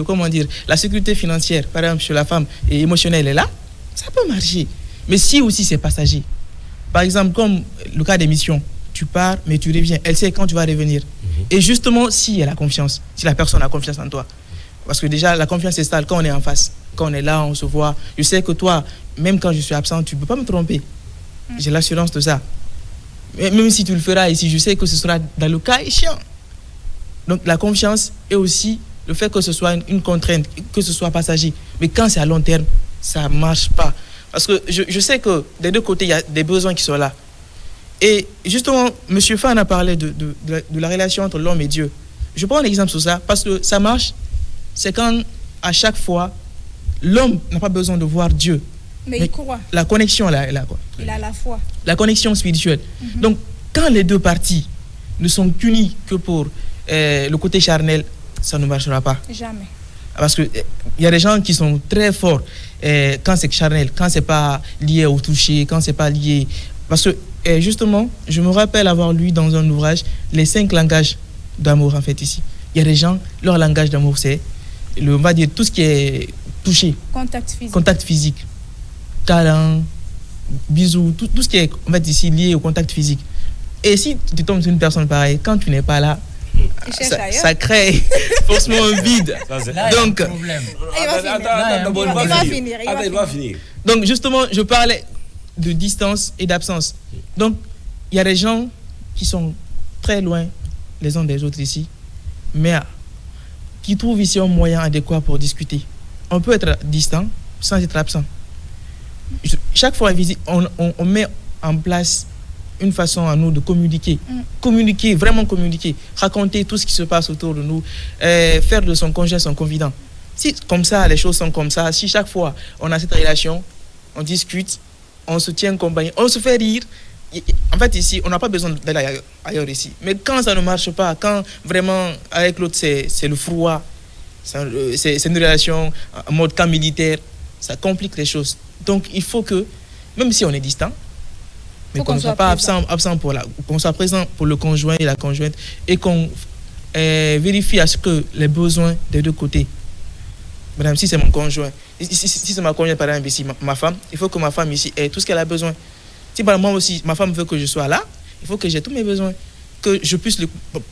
comment dire, la sécurité financière, par exemple, chez la femme et émotionnelle est là, ça peut marcher. Mais si aussi c'est passager. Par exemple, comme le cas des missions, tu pars, mais tu reviens. Elle sait quand tu vas revenir. Et justement, si elle a confiance, si la personne a confiance en toi. Parce que déjà, la confiance s'installe quand on est en face. Quand on est là, on se voit. Je sais que toi, même quand je suis absent, tu ne peux pas me tromper. J'ai l'assurance de ça. Même si tu le feras ici, je sais que ce sera dans le cas échéant. Donc la confiance et aussi le fait que ce soit une contrainte, que ce soit passager. Mais quand c'est à long terme, ça ne marche pas. Parce que je sais que des deux côtés, il y a des besoins qui sont là. Et justement, M. Fan a parlé de la relation entre l'homme et Dieu. Je prends un exemple sur ça parce que ça marche. C'est quand, à chaque fois, l'homme n'a pas besoin de voir Dieu. Mais il croit. La connexion, là, elle a quoi? Il a la foi. La connexion spirituelle. Donc, quand les deux parties ne sont qu'unies que pour le côté charnel, ça ne marchera pas. Jamais. Parce qu'il y a des gens qui sont très forts quand c'est charnel, quand c'est pas lié au toucher, quand c'est pas lié... Parce que, justement, je me rappelle avoir lu dans un ouvrage les 5 langages d'amour, en fait, ici. Il y a des gens, leur langage d'amour, c'est, on va dire, tout ce qui est touché. Contact physique. Câlin, bisous, tout ce qui est, en fait, ici, lié au contact physique. Et si tu tombes sur une personne pareille, quand tu n'es pas là, ça crée forcément un vide. Donc, il va finir. Donc, justement, je parlais de distance et d'absence. Donc, il y a des gens qui sont très loin les uns des autres ici, mais qui trouvent ici un moyen adéquat pour discuter. On peut être distant sans être absent. Chaque fois, on met en place une façon à nous de communiquer. Communiquer, vraiment communiquer. Raconter tout ce qui se passe autour de nous. Faire de son conjoint son confident. Si comme ça, les choses sont comme ça, si chaque fois on a cette relation, on discute, on se tient compagnie, on se fait rire. En fait, ici, on n'a pas besoin d'aller ailleurs ici. Mais quand ça ne marche pas, quand vraiment avec l'autre c'est le froid, c'est une relation en mode camp militaire, ça complique les choses. Donc il faut que, même si on est distant, mais qu'on ne soit pas absent qu'on soit présent pour le conjoint et la conjointe et qu'on vérifie à ce que les besoins des deux côtés. Madame, si c'est mon conjoint, si c'est ma conjointe par exemple ici, ma femme, il faut que ma femme ici ait tout ce qu'elle a besoin. Si par exemple, moi aussi, ma femme veut que je sois là, il faut que j'ai tous mes besoins. que je puisse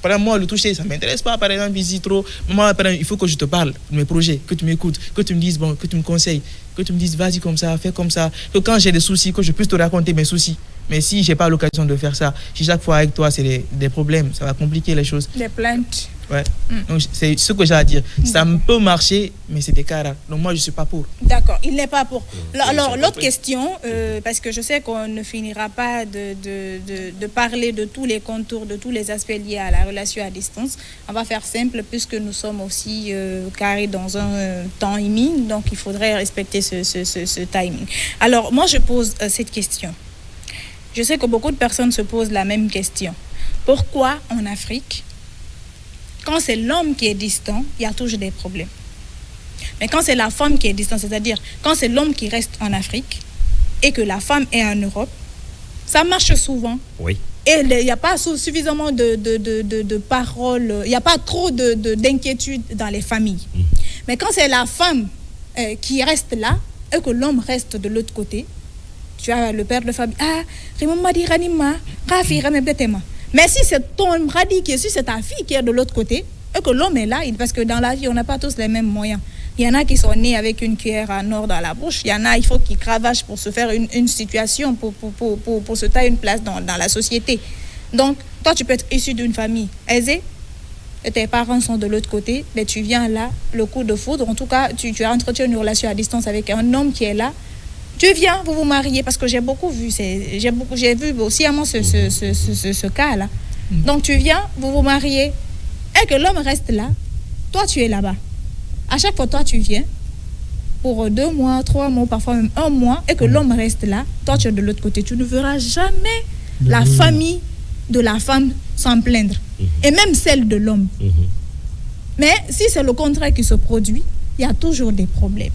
par exemple, moi, le toucher, ça ne m'intéresse pas. Par exemple, visite trop. Moi, par exemple, il faut que je te parle de mes projets, que tu m'écoutes, que tu me dises, bon, que tu me conseilles, que tu me dises, vas-y comme ça, fais comme ça. Que quand j'ai des soucis, que je puisse te raconter mes soucis. Mais si je n'ai pas l'occasion de faire ça, si chaque fois avec toi, c'est des problèmes, ça va compliquer les choses. Des plaintes. Ouais. Donc, c'est ce que j'ai à dire. Ça peut marcher, mais c'est des cas rares. Donc, moi, je ne suis pas pour. D'accord, il n'est pas pour. Alors, l'autre question, parce que je sais qu'on ne finira pas de parler de tous les contours, de tous les aspects liés à la relation à distance. On va faire simple, puisque nous sommes aussi carrés dans un timing, donc il faudrait respecter ce timing. Alors, moi, je pose cette question. Je sais que beaucoup de personnes se posent la même question. Pourquoi en Afrique, quand c'est l'homme qui est distant, il y a toujours des problèmes. Mais quand c'est la femme qui est distante, c'est-à-dire quand c'est l'homme qui reste en Afrique et que la femme est en Europe, ça marche souvent. Oui. Et il n'y a pas suffisamment de paroles, il n'y a pas trop d'inquiétude dans les familles. Mais quand c'est la femme qui reste là et que l'homme reste de l'autre côté, tu as le père de famille. Mais si c'est ton radi qui est si c'est ta fille qui est de l'autre côté, et que l'homme est là, parce que dans la vie, on n'a pas tous les mêmes moyens. Il y en a qui sont nés avec une cuillère en or dans la bouche. Il y en a, il faut qu'ils cravachent pour se faire une situation, pour se tailler une place dans la société. Donc, toi, tu peux être issu d'une famille aisée, et tes parents sont de l'autre côté, mais tu viens là, le coup de foudre. En tout cas, tu as entretenu une relation à distance avec un homme qui est là. Tu viens, vous vous mariez, parce que j'ai beaucoup vu, j'ai vu aussi à moi ce cas-là. Donc tu viens, vous vous mariez, et que l'homme reste là, toi tu es là-bas. À chaque fois, toi tu viens, pour 2 mois, 3 mois, parfois même 1 mois, et que l'homme reste là, toi tu es de l'autre côté. Tu ne verras jamais la famille de la femme s'en plaindre, et même celle de l'homme. Mais si c'est le contraire qui se produit, il y a toujours des problèmes.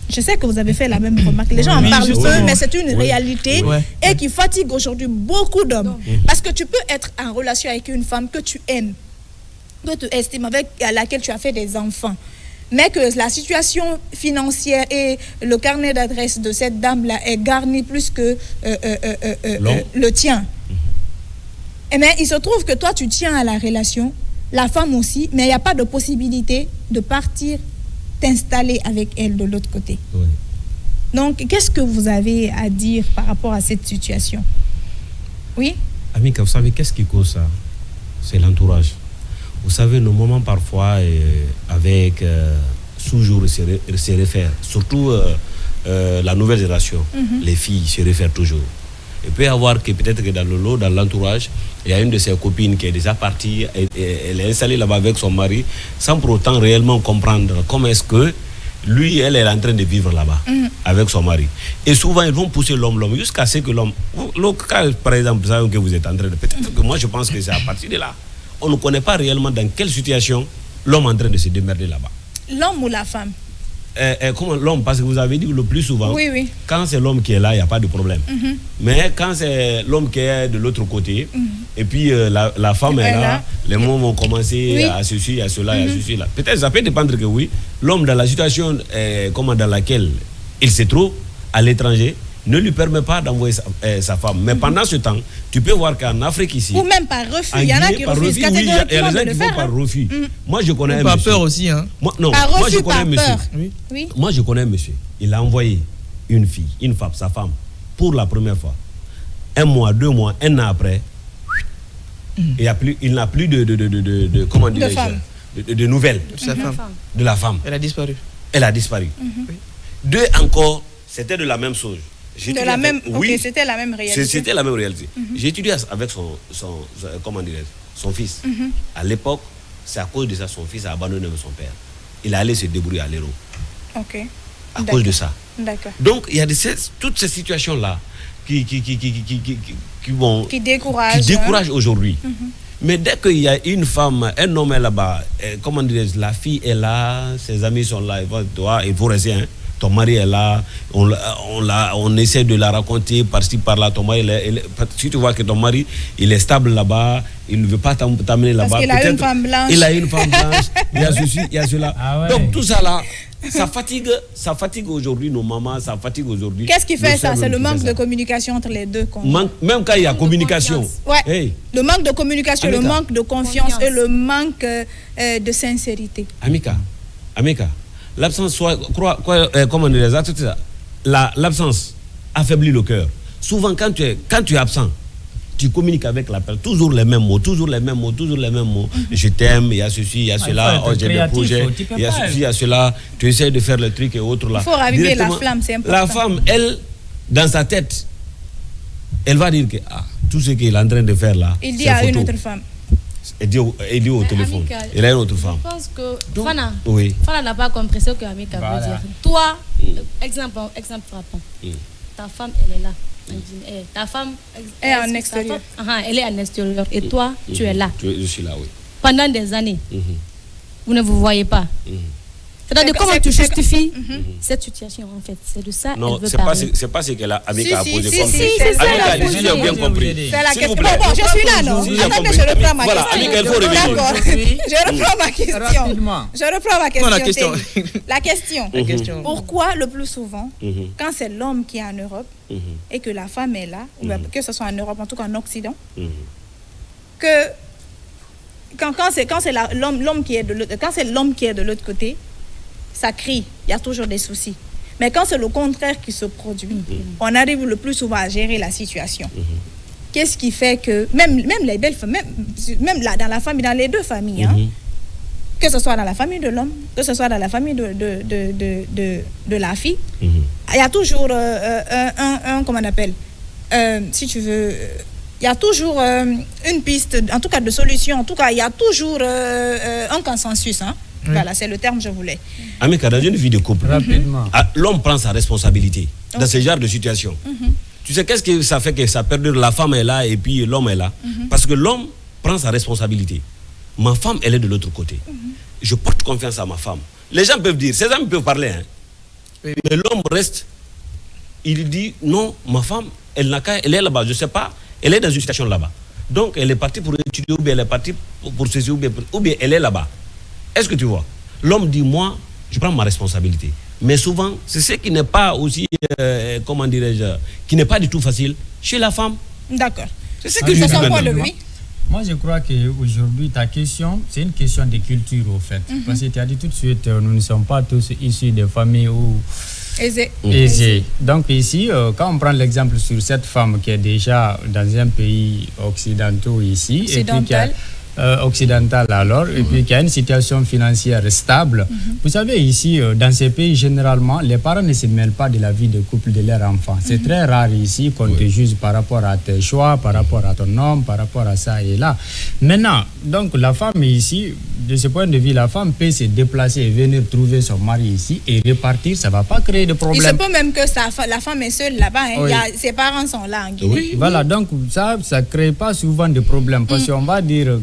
Je sais que vous avez fait la même remarque. Les gens en parlent peu, mais c'est une réalité et qui fatigue aujourd'hui beaucoup d'hommes. Parce que tu peux être en relation avec une femme que tu aimes, que tu estimes, avec laquelle tu as fait des enfants, mais que la situation financière et le carnet d'adresse de cette dame-là est garni plus que le tien. Et bien, il se trouve que toi, tu tiens à la relation, la femme aussi, mais il n'y a pas de possibilité de partir t'installer avec elle de l'autre côté. Oui. Donc, qu'est-ce que vous avez à dire par rapport à cette situation? Oui? Amika, vous savez, qu'est-ce qui cause ça? C'est l'entourage. Vous savez, nos moments parfois, avec toujours se réfèrent, surtout la nouvelle génération, les filles se réfèrent toujours. Il peut y avoir que peut-être que dans le lot, dans l'entourage, il y a une de ses copines qui est déjà partie, elle est installée là-bas avec son mari, sans pour autant réellement comprendre comment est-ce que lui, elle est en train de vivre là-bas avec son mari. Et souvent, ils vont pousser l'homme jusqu'à ce que l'homme... Le cas, par exemple, que vous êtes en train de... Peut-être que moi, je pense que c'est à partir de là. On ne connaît pas réellement dans quelle situation l'homme est en train de se démerder là-bas. L'homme ou la femme? Comment l'homme, parce que vous avez dit le plus souvent, oui. Quand c'est l'homme qui est là, il n'y a pas de problème. Mais quand c'est l'homme qui est de l'autre côté, et puis la femme est là, les mots vont commencer à ceci, à cela, à ceci, là. Peut-être ça peut dépendre que oui, l'homme dans la situation dans laquelle il se trouve, à l'étranger, ne lui permet pas d'envoyer sa femme. Mais pendant ce temps, tu peux voir qu'en Afrique ici... Ou même par refus, il y en a qui refusent catégoriquement de le faire. Il y a des gens qui vont par refus. Moi, je connais un monsieur. Pas peur aussi, hein. Moi, je connais un monsieur. Oui. Moi, je connais un monsieur. Il a envoyé une fille, une femme, sa femme, pour la première fois. 1 mois, 2 mois, 1 an après, il n'a plus de nouvelles de la femme. Elle a disparu. Elle a disparu. 2 encore, c'était de la même chose. C'était la même réalité. C'était la même réalité. J'ai étudié avec son fils. À l'époque, c'est à cause de ça son fils a abandonné son père. Il est allé se débrouiller à l'Hérault. À cause de ça. D'accord. Donc, il y a toutes ces situations-là qui découragent aujourd'hui. Mais dès qu'il y a une femme, un homme est là-bas, la fille est là, ses amis sont là, il faut rester, ton mari est là, on essaie de la raconter par-ci, par-là. Ton mari, si tu vois que ton mari, il est stable là-bas, il ne veut pas t'amener là-bas. Parce qu'il a une femme blanche. Il a une femme blanche, il y a ceci, il y a cela. Ah ouais. Donc tout ça là, ça fatigue aujourd'hui nos mamans, ça fatigue aujourd'hui. Qu'est-ce qui fait ça? C'est le manque de communication entre les deux. Même quand il y a communication. Ouais. Hey. Le manque de communication, Amika. le manque de confiance et le manque de sincérité. Amika, l'absence, comment on dit, l'absence affaiblit le cœur. Souvent, quand tu es absent, tu communiques avec la personne, toujours les mêmes mots. Je t'aime, il y a ceci, il y a cela, j'ai des projets, il y a ceci, il y a cela, tu essaies de faire le truc et autres là. Il faut raviver la flamme, c'est important. La femme, elle, dans sa tête, elle va dire que tout ce qu'il est en train de faire là, il dit à une autre femme. Elle dit au téléphone. Amical, Elle a une autre femme. Je pense que Fana n'a pas compris ce que Amika veut dire. Toi, exemple frappant. Ta femme, elle est là. Ta femme est en extérieur. Elle est en extérieur. Et toi, tu es là. Je suis là, oui. Pendant des années, vous ne vous voyez pas. C'est-à-dire comment tu justifies cette situation en fait. C'est de ça non, elle veut parler. C'est pas ce que Amika a posé comme c'est ça. Amika, si j'ai bien compris. C'est la question. Bon, je suis là, non? Attendez, je reprends ma question. Voilà, Amika, il faut revenir. D'accord. Je reprends ma question. Rapidement. Je reprends ma question. Non, la question. La question. Pourquoi le plus souvent, quand c'est l'homme qui est en Europe et que la femme est là, ou que ce soit en Europe, en tout cas en Occident, que quand c'est l'homme qui est de l'autre, quand c'est l'homme qui est de l'autre côté, ça crie, il y a toujours des soucis. Mais quand c'est le contraire qui se produit, on arrive le plus souvent à gérer la situation. Qu'est-ce qui fait que, même les belles femmes, même là, dans la famille, dans les deux familles, que ce soit dans la famille de l'homme, que ce soit dans la famille de la fille, il y a toujours comment on appelle, si tu veux, il y a toujours une piste, en tout cas de solution, en tout cas, il y a toujours un consensus, Voilà, c'est le terme que je voulais. Amika, dans une vie de couple, rapidement, l'homme prend sa responsabilité dans ce genre de situation. Tu sais, qu'est-ce que ça fait que ça perdure? La femme est là et puis l'homme est là. Parce que l'homme prend sa responsabilité. Ma femme, elle est de l'autre côté. Je porte confiance à ma femme. Les gens peuvent dire, ces hommes peuvent parler, mais l'homme reste, il dit, non, ma femme, elle est là-bas, je ne sais pas, elle est dans une situation là-bas. Donc, elle est partie pour étudier, ou bien elle est partie pour ceci, ou bien elle est là-bas. Est-ce que tu vois? L'homme dit, moi, je prends ma responsabilité. Mais souvent, c'est ce qui n'est pas aussi, comment dirais-je, qui n'est pas du tout facile chez la femme. D'accord. C'est ce que je dis maintenant. Moi, je crois qu'aujourd'hui, ta question, c'est une question de culture, au fait. Parce que tu as dit tout de suite, nous ne sommes pas tous issus de familles où... Aisées. Donc ici, quand on prend l'exemple sur cette femme qui est déjà dans un pays occidental ici, et puis qui a, occidental alors, et puis qui a une situation financière stable. Vous savez, ici, dans ces pays, généralement, les parents ne se mêlent pas de la vie de couple de leur enfant. C'est très rare ici qu'on te juge par rapport à tes choix, par rapport à ton homme, par rapport à ça et là. Maintenant, donc la femme ici, de ce point de vue, la femme peut se déplacer et venir trouver son mari ici et repartir, ça ne va pas créer de problème. Il se peut même que la femme est seule là-bas, ses parents sont là en Guinée. Oui, voilà, donc ça ne crée pas souvent de problème parce qu'on va dire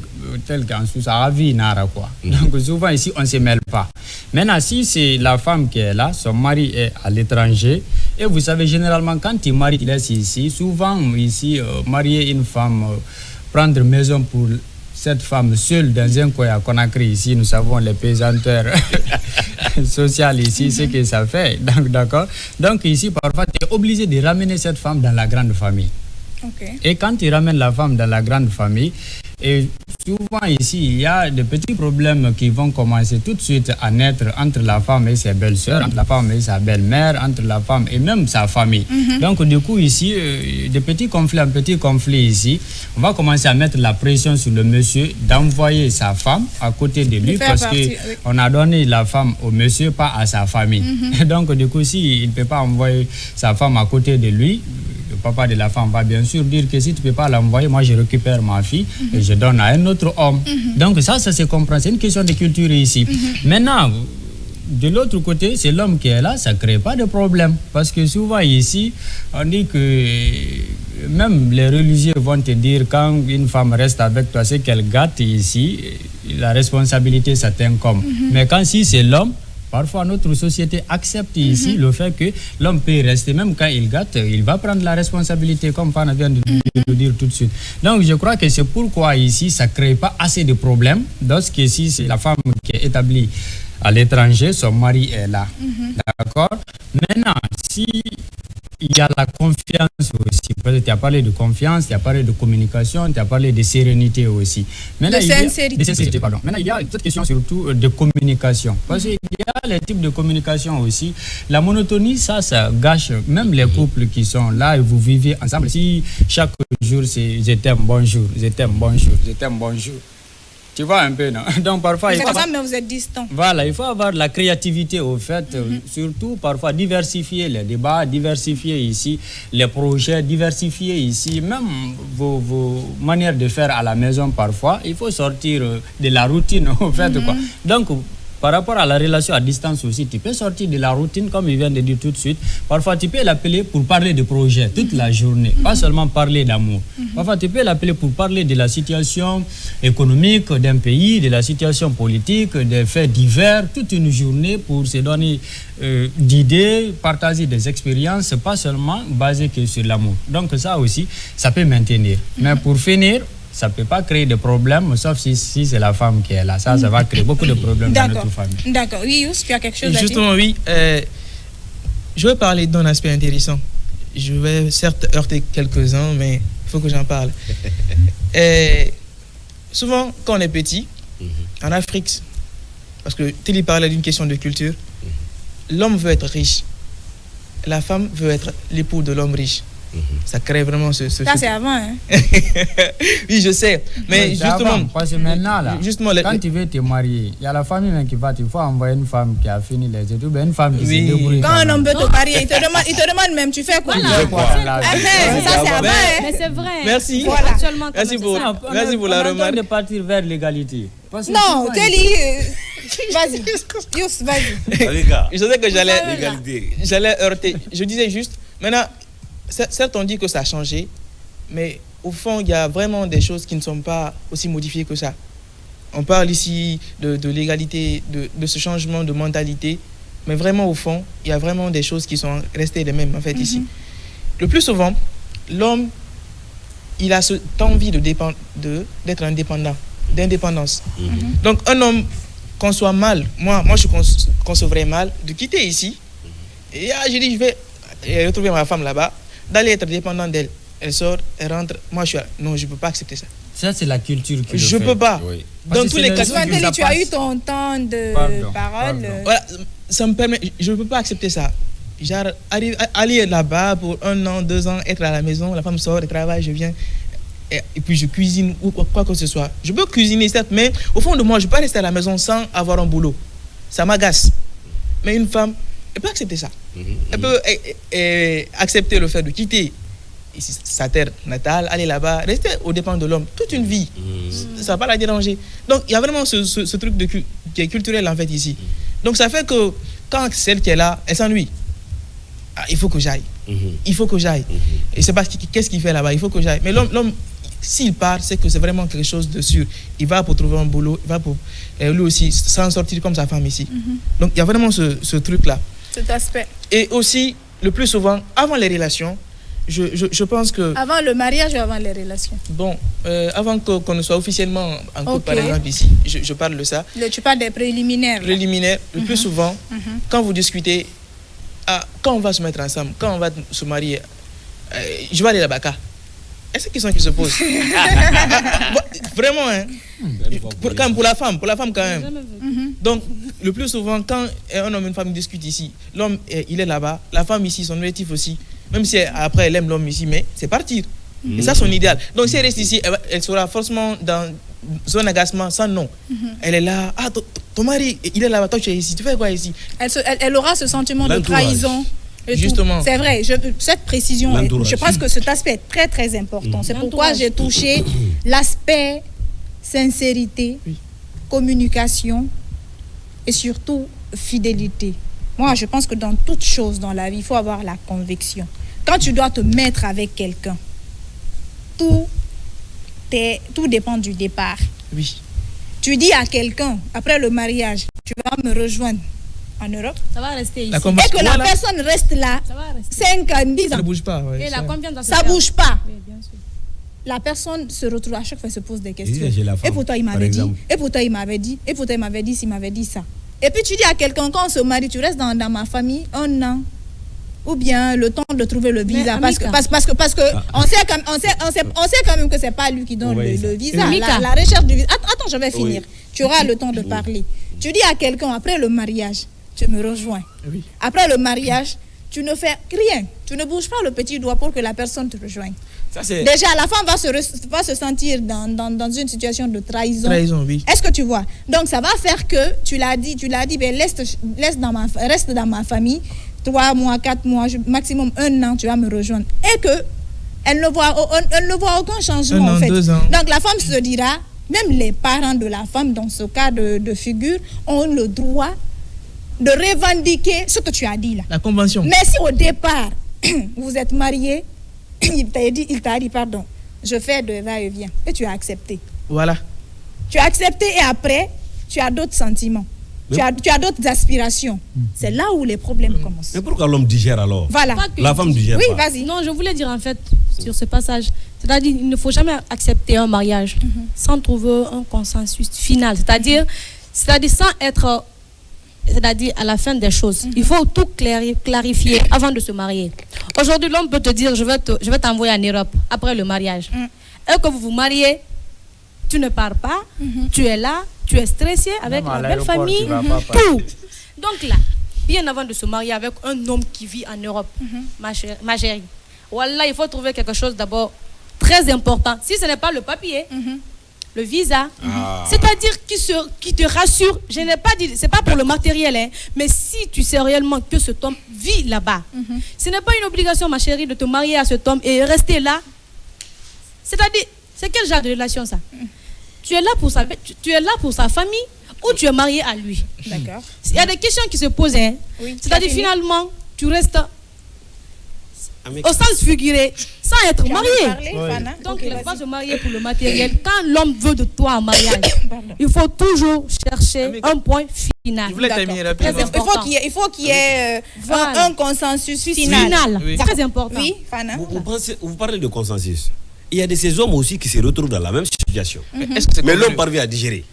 tel qu'en sous ça vie nara quoi. Donc souvent ici on ne se mêle pas. Maintenant si c'est la femme qui est là, son mari est à l'étranger et vous savez généralement quand tu maries il est ici, souvent ici marier une femme, prendre maison pour cette femme seule dans un coin à Conakry ici, nous savons les pesanteurs sociales ici, ce que ça fait. Donc d'accord. Donc ici parfois tu es obligé de ramener cette femme dans la grande famille. Okay. Et quand tu ramènes la femme dans la grande famille, et souvent ici, il y a de petits problèmes qui vont commencer tout de suite à naître entre la femme et ses belles-sœurs, entre la femme et sa belle-mère, entre la femme et même sa famille. Donc du coup ici, de petits conflits ici, on va commencer à mettre la pression sur le monsieur d'envoyer sa femme à côté de lui parce qu'on a donné la femme au monsieur, pas à sa famille. Donc du coup, si il ne peut pas envoyer sa femme à côté de lui, le papa de la femme va bien sûr dire que si tu ne peux pas l'envoyer, moi je récupère ma fille et je donne à un autre homme. Donc ça se comprend, c'est une question de culture ici. Maintenant, de l'autre côté, c'est l'homme qui est là, ça ne crée pas de problème. Parce que souvent ici, on dit que même les religieux vont te dire quand une femme reste avec toi, c'est qu'elle gâte ici, la responsabilité ça t'incombe. Mais quand si c'est l'homme, Parfois, notre société accepte ici le fait que l'homme peut rester, même quand il gâte, il va prendre la responsabilité, comme Fana vient de le dire tout de suite. Donc, je crois que c'est pourquoi ici, ça ne crée pas assez de problèmes. Lorsque ici, c'est la femme qui est établie à l'étranger, son mari est là. D'accord? Maintenant, si il y a la confiance aussi. Parce que tu as parlé de confiance, tu as parlé de communication, tu as parlé de sérénité aussi. Maintenant, de sincérité, pardon. Maintenant, il y a cette question surtout de communication. Parce qu'il y a les types de communication aussi. La monotonie, ça gâche même les couples qui sont là et vous vivez ensemble. Si chaque jour, c'est je t'aime, bonjour, je t'aime, bonjour, je t'aime, bonjour. Tu vois un peu, non? Donc parfois... C'est comme ça, mais vous êtes distant. Voilà, il faut avoir de la créativité au fait, surtout parfois diversifier les débats, diversifier ici les projets, diversifier ici même vos manières de faire à la maison parfois. Il faut sortir de la routine au fait. Quoi. Donc, par rapport à la relation à distance aussi, tu peux sortir de la routine, comme il vient de dire tout de suite. Parfois, tu peux l'appeler pour parler de projet toute la journée, pas seulement parler d'amour. Parfois, tu peux l'appeler pour parler de la situation économique d'un pays, de la situation politique, des faits divers, toute une journée pour se donner d'idées, partager des expériences, pas seulement basées que sur l'amour. Donc ça aussi, ça peut maintenir. Mais pour finir, ça ne peut pas créer de problèmes, sauf si c'est la femme qui est là. Ça va créer beaucoup de problèmes dans notre famille. D'accord. Oui, Yous, tu as quelque chose à dire? Justement, oui. Je vais parler d'un aspect intéressant. Je vais certes heurter quelques-uns, mais il faut que j'en parle. Souvent, quand on est petit, en Afrique, parce que Tilly parlait d'une question de culture, l'homme veut être riche. La femme veut être l'époux de l'homme riche. Ça crée vraiment ce ça, c'est avant, hein? Oui, je sais. Mais justement... Avant, parce que maintenant, là, justement, quand tu veux te marier, il y a la famille même qui va, il faut envoyer une femme qui a fini les études, une femme qui se débrouille. Quand un homme veut te marier, il te demande même, tu fais quoi? Voilà. Ça, c'est avant, hein? Mais c'est vrai. Merci. Voilà. Merci pour la remarque. de partir vers l'égalité. Non, Telly, vas-y. Yous, vas-y. Je sais que j'allais heurter. Je disais juste, maintenant, certes, on dit que ça a changé, mais au fond, il y a vraiment des choses qui ne sont pas aussi modifiées que ça. On parle ici de l'égalité, de ce changement de mentalité, mais vraiment, au fond, il y a vraiment des choses qui sont restées les mêmes, en fait, ici. Le plus souvent, l'homme, il a cette envie d'être indépendant, d'indépendance. Donc, un homme conçoit mal, moi je concevrais mal de quitter ici, et j'ai dit, je vais retrouver ma femme là-bas, d'aller être dépendant d'elle. Elle sort, elle rentre. Moi, je suis là. Non, je ne peux pas accepter ça. Ça, c'est la culture qui je ne peux pas. Oui. Dans tous les cas, tu as eu ton temps de parole. Voilà, ça me permet. Je ne peux pas accepter ça. Genre, aller là-bas pour 1 an, 2 ans, être à la maison, la femme sort, elle travaille, je viens. Et puis je cuisine ou quoi que ce soit. Je peux cuisiner, certes, mais au fond de moi, je ne peux pas rester à la maison sans avoir un boulot. Ça m'agace. Mais une femme, elle peut accepter ça. Elle peut accepter le fait de quitter sa terre natale, aller là-bas, rester aux dépens de l'homme toute une vie. Ça ne va pas la déranger. Donc, il y a vraiment ce truc qui est culturel, en fait, ici. Donc, ça fait que quand celle qui est là, elle s'ennuie. Ah, il faut que j'aille. Il faut que j'aille. Et c'est pas qu'est-ce qu'il fait là-bas. Il faut que j'aille. Mais l'homme, s'il part, c'est que c'est vraiment quelque chose de sûr. Il va pour trouver un boulot, il va pour lui aussi s'en sortir comme sa femme ici. Donc, il y a vraiment ce truc-là. Cet aspect. Et aussi, le plus souvent, avant les relations, je pense que... Avant le mariage ou avant les relations? Bon, avant qu'on ne soit officiellement en couple, par exemple, ici, je parle de ça. Tu parles des préliminaires. Préliminaires, le plus souvent, quand vous discutez, quand on va se mettre ensemble, quand on va se marier, je vais aller là-bas. Est-ce qu'ils sont qui se posent? Vraiment, hein? Pour la femme quand même. Donc, le plus souvent, quand un homme et une femme discutent ici, l'homme, il est là-bas, la femme ici, son objectif aussi, même si après elle aime l'homme ici, mais c'est partir. Et ça, son idéal. Donc, si elle reste ici, elle sera forcément dans zone agacement, sans nom. Elle est là, ton mari, il est là-bas, toi tu es ici, tu fais quoi ici? Elle aura ce sentiment de trahison. Justement. C'est vrai, cette précision, je pense que cet aspect est très très important. C'est pourquoi j'ai touché l'aspect sincérité, communication et surtout fidélité. Moi, je pense que dans toute chose dans la vie, il faut avoir la conviction. Quand tu dois te mettre avec quelqu'un, tout dépend du départ. Oui. Tu dis à quelqu'un, après le mariage, tu vas me rejoindre en Europe. Ça va rester ici. La Et convention- que la Voilà. personne reste là Ça va rester. 5 ans, 10 Ça ans. ne bouge pas. ouais, Et la ça. confiance doit se Ça faire. bouge pas. Oui, bien sûr. La personne se retrouve à chaque fois, se pose des questions. Dis, j'ai la femme, Et pourtant, il par m'avait dit. exemple. Et pourtant, il m'avait dit. Et pourtant, il m'avait dit, s'il m'avait dit ça. Et puis, tu dis à quelqu'un, quand on se marie, tu restes dans ma famille 1 an. Ou bien le temps de trouver le visa. Mais, Parce que on sait quand même que c'est pas lui qui donne Oui, le visa. Mika. La recherche du visa. Attends, je vais finir. Oui. Tu auras le temps de parler. Tu dis à quelqu'un, après le mariage, tu me rejoins. Oui. Après le mariage, tu ne fais rien. Tu ne bouges pas le petit doigt pour que la personne te rejoigne. Ça, c'est... Déjà, la femme va se sentir dans une situation de trahison. Trahison, oui. Est-ce que tu vois? Donc, ça va faire que, tu l'as dit, ben, reste dans ma famille, 3 mois, 4 mois, maximum 1 an, tu vas me rejoindre. Et que elle ne voit aucun changement, 1 an, en fait. 2 ans. Donc, la femme se dira, même les parents de la femme, dans ce cas de figure, ont le droit de revendiquer ce que tu as dit là. La convention. Mais si au départ, vous êtes mariés, il t'a dit, pardon, je fais de va-et-vient, et tu as accepté. Voilà. Tu as accepté et après, tu as d'autres sentiments. Tu as d'autres aspirations. C'est là où les problèmes commencent. Mais pourquoi l'homme digère alors? Voilà. Pas que- La femme digère Oui, pas. vas-y. Non, je voulais dire en fait sur ce passage, c'est-à-dire il ne faut jamais accepter un mariage sans trouver un consensus final, c'est-à-dire sans être, c'est-à-dire à la fin des choses. Il faut tout clarifier avant de se marier. Aujourd'hui, l'homme peut te dire je vais t'envoyer en Europe après le mariage. Et que vous vous mariez, tu ne pars pas, tu es là, tu es stressé avec Même à la belle l'aéroport, famille, tu vas pas tout. Donc là, bien avant de se marier avec un homme qui vit en Europe, ma chérie, voilà, il faut trouver quelque chose d'abord très important. Si ce n'est pas le papier, le visa, c'est-à-dire qui te rassure. Je n'ai pas dit, c'est pas pour le matériel, hein, mais si tu sais réellement que cet homme vit là-bas, ce n'est pas une obligation, ma chérie, de te marier à cet homme et rester là. C'est-à-dire, c'est quel genre de relation ça? Tu es là pour sa famille ou tu es marié à lui? D'accord. Il y a des questions qui se posent. Hein. Oui, C'est-à-dire, tu as fini? finalement, tu restes au sens figuré, sans être Tu as envie marié. de parler, Ouais. Fana? Donc, Ok, il ne faut pas vas-y. se marier pour le matériel. Quand l'homme veut de toi en mariage, Pardon. il faut toujours chercher Mais- un point final. Je voulais D'accord. terminer Très rapidement. important. Il faut qu'il y ait Voilà. un consensus final. Oui. Très important. Oui, Fana. Vous parlez de consensus. Il y a de ces hommes aussi qui se retrouvent dans la même situation. Est-ce que c'est Mais l'homme convenu? parvient à digérer.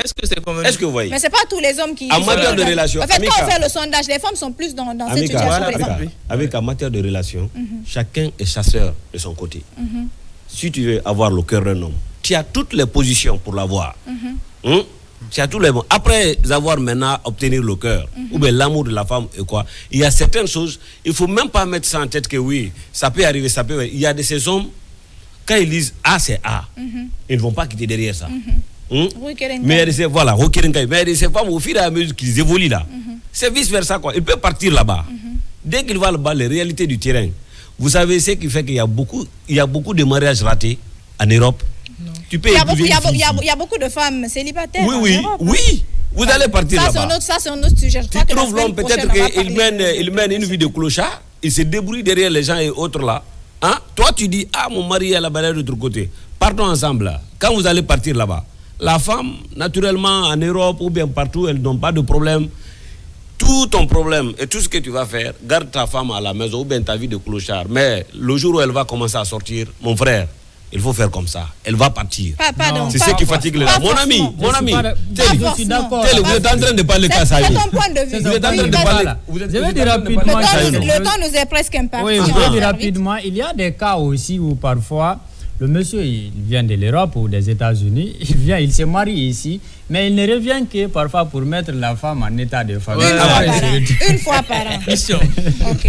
Est-ce que c'est convenu? Est-ce que vous voyez? Mais c'est pas tous les hommes qui. En qui matière sont de dans- relation, En fait, quand on Amika. fait le sondage, les femmes sont plus dans cette Amika, situation. voilà, par exemple. Avec en matière de relation, chacun est chasseur de son côté. Si tu veux avoir le cœur d'un homme, tu as toutes les positions pour l'avoir. Tu as tous les bons. Après avoir maintenant obtenu le cœur, ou bien l'amour de la femme et quoi, il y a certaines choses, il ne faut même pas mettre ça en tête que oui, ça peut arriver, ça peut. Il y a de ces hommes, quand ils disent A, c'est A, ils ne vont pas quitter derrière ça. Oui, Kerenka. Mais il y a de ces, voilà, mais il y a de ces femmes, au fur et à mesure qu'ils évoluent là, c'est vice-versa quoi. Ils peuvent partir là-bas. Dès qu'ils voient là-bas les réalités du terrain, vous savez ce qui fait qu'il y a beaucoup de mariages ratés en Europe. Tu peux Il y a épouser beaucoup- il y a une fille beaucoup- il y a- ici. il y a beaucoup de femmes célibataires. Oui, en oui, Europe, hein. oui. Vous allez partir Ça, là-bas. c'est un autre sujet. Je Tu crois que la trouves l'homme, semaine peut-être prochaine, on va qu'il parler mène une vie de clochard, il se débrouille derrière les gens et autres là. Hein? Toi, tu dis, ah, mon mari est là-bas de l'autre côté. Partons ensemble là. Quand vous allez partir là-bas, la femme, naturellement, en Europe ou bien partout, elle n'a pas de problème. Tout ton problème et tout ce que tu vas faire, garde ta femme à la maison ou bien ta vie de clochard. Mais le jour où elle va commencer à sortir, mon frère, il faut faire comme ça. Elle va partir. Pardon, C'est pas- ce qui fatigue les pas gens. Mon ami, forcément. mon ami. Je suis d'accord. Tel, vous êtes en train de parler C'est qu'à ça. ton point de vue. C'est Vous êtes en train Oui, de vas-y. parler. Voilà. Vous êtes- Je vous vais êtes dire en train de parler rapidement, qu'à ça. Le temps nous est presque imparti. Oui, je On vais va dire faire vite. rapidement. Il y a des cas aussi où parfois le monsieur il vient de l'Europe ou des États-Unis, il se marie ici, mais il ne revient que parfois pour mettre la femme en état de famille. Ouais, Après, Par an. c'est- Une fois par an. Mission. Ok.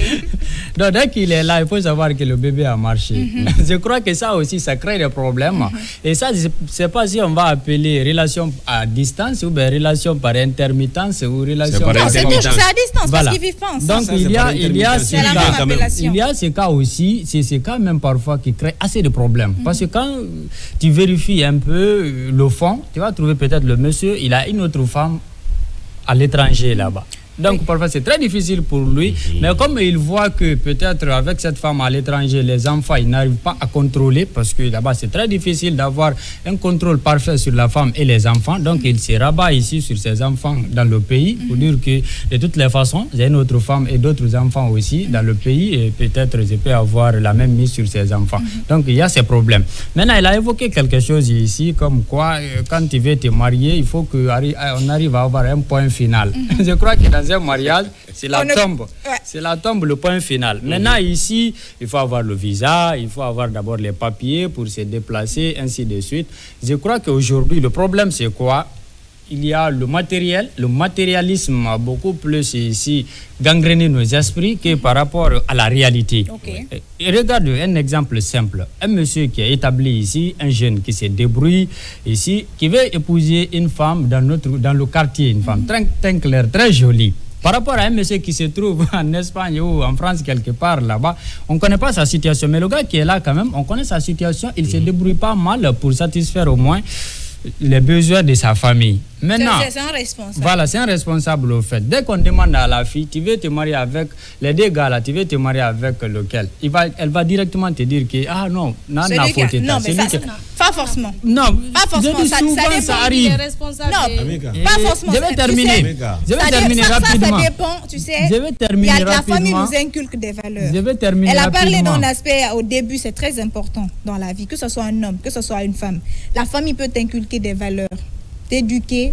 Donc, dès qu'il est là, il faut savoir que le bébé a marché. Je crois que ça aussi, ça crée des problèmes. Et ça, je ne sais pas si on va appeler relation à distance ou bien relation par intermittence ou relation par Non, c'est intermittence. à distance Voilà. parce qu'ils vivent pas ensemble. Donc, Ça, il c'est y par a intermittence. C'est la ces même cas- appellation. il y a ces cas aussi, c'est ces cas même parfois qui créent assez de problèmes. Parce que quand tu vérifies un peu le fond, tu vas trouver peut-être le monsieur, il a une autre femme à l'étranger là-bas. Donc parfois c'est très difficile pour lui. Mais comme il voit que peut-être avec cette femme à l'étranger, les enfants, il n'arrive pas à contrôler, parce que là-bas c'est très difficile d'avoir un contrôle parfait sur la femme et les enfants. Donc il se rabat ici sur ses enfants dans le pays pour dire que de toutes les façons, j'ai une autre femme et d'autres enfants aussi dans le pays et peut-être je peux avoir la même mise sur ses enfants. Donc il y a ces problèmes. Maintenant, il a évoqué quelque chose ici comme quoi quand tu veux te marier, il faut qu'on arrive à avoir un point final. Je crois que dans un mariage, c'est la tombe. C'est la tombe, le point final. Maintenant, ici, il faut avoir le visa, il faut avoir d'abord les papiers pour se déplacer, ainsi de suite. Je crois qu'aujourd'hui, le problème, c'est quoi? Il y a le matériel, le matérialisme a beaucoup plus ici gangréné nos esprits que par rapport à la réalité. Et regarde un exemple simple. Un monsieur qui est établi ici, un jeune qui se débrouille ici, qui veut épouser une femme dans le quartier, une femme très claire, très jolie. Par rapport à un monsieur qui se trouve en Espagne ou en France quelque part là-bas, on ne connaît pas sa situation. Mais le gars qui est là quand même, on connaît sa situation, il ne se débrouille pas mal pour satisfaire au moins les besoins de sa famille. Maintenant, c'est un responsable. Voilà, c'est un responsable au fait. Dès qu'on demande à la fille, tu veux te marier avec les deux gars là, tu veux te marier avec lequel? Elle va directement te dire que non, non, mais ça, pas forcément. Non, pas forcément. Souvent, ça arrive. Non, pas forcément. Je vais terminer. Je vais terminer rapidement. Ça dépend, tu sais. Je vais terminer rapidement. La famille nous inculque des valeurs. Je vais terminer Elle a rapidement. parlé d'un aspect au début, c'est très important dans la vie, que ce soit un homme, que ce soit une femme. La famille peut t'inculquer des valeurs, t'éduquer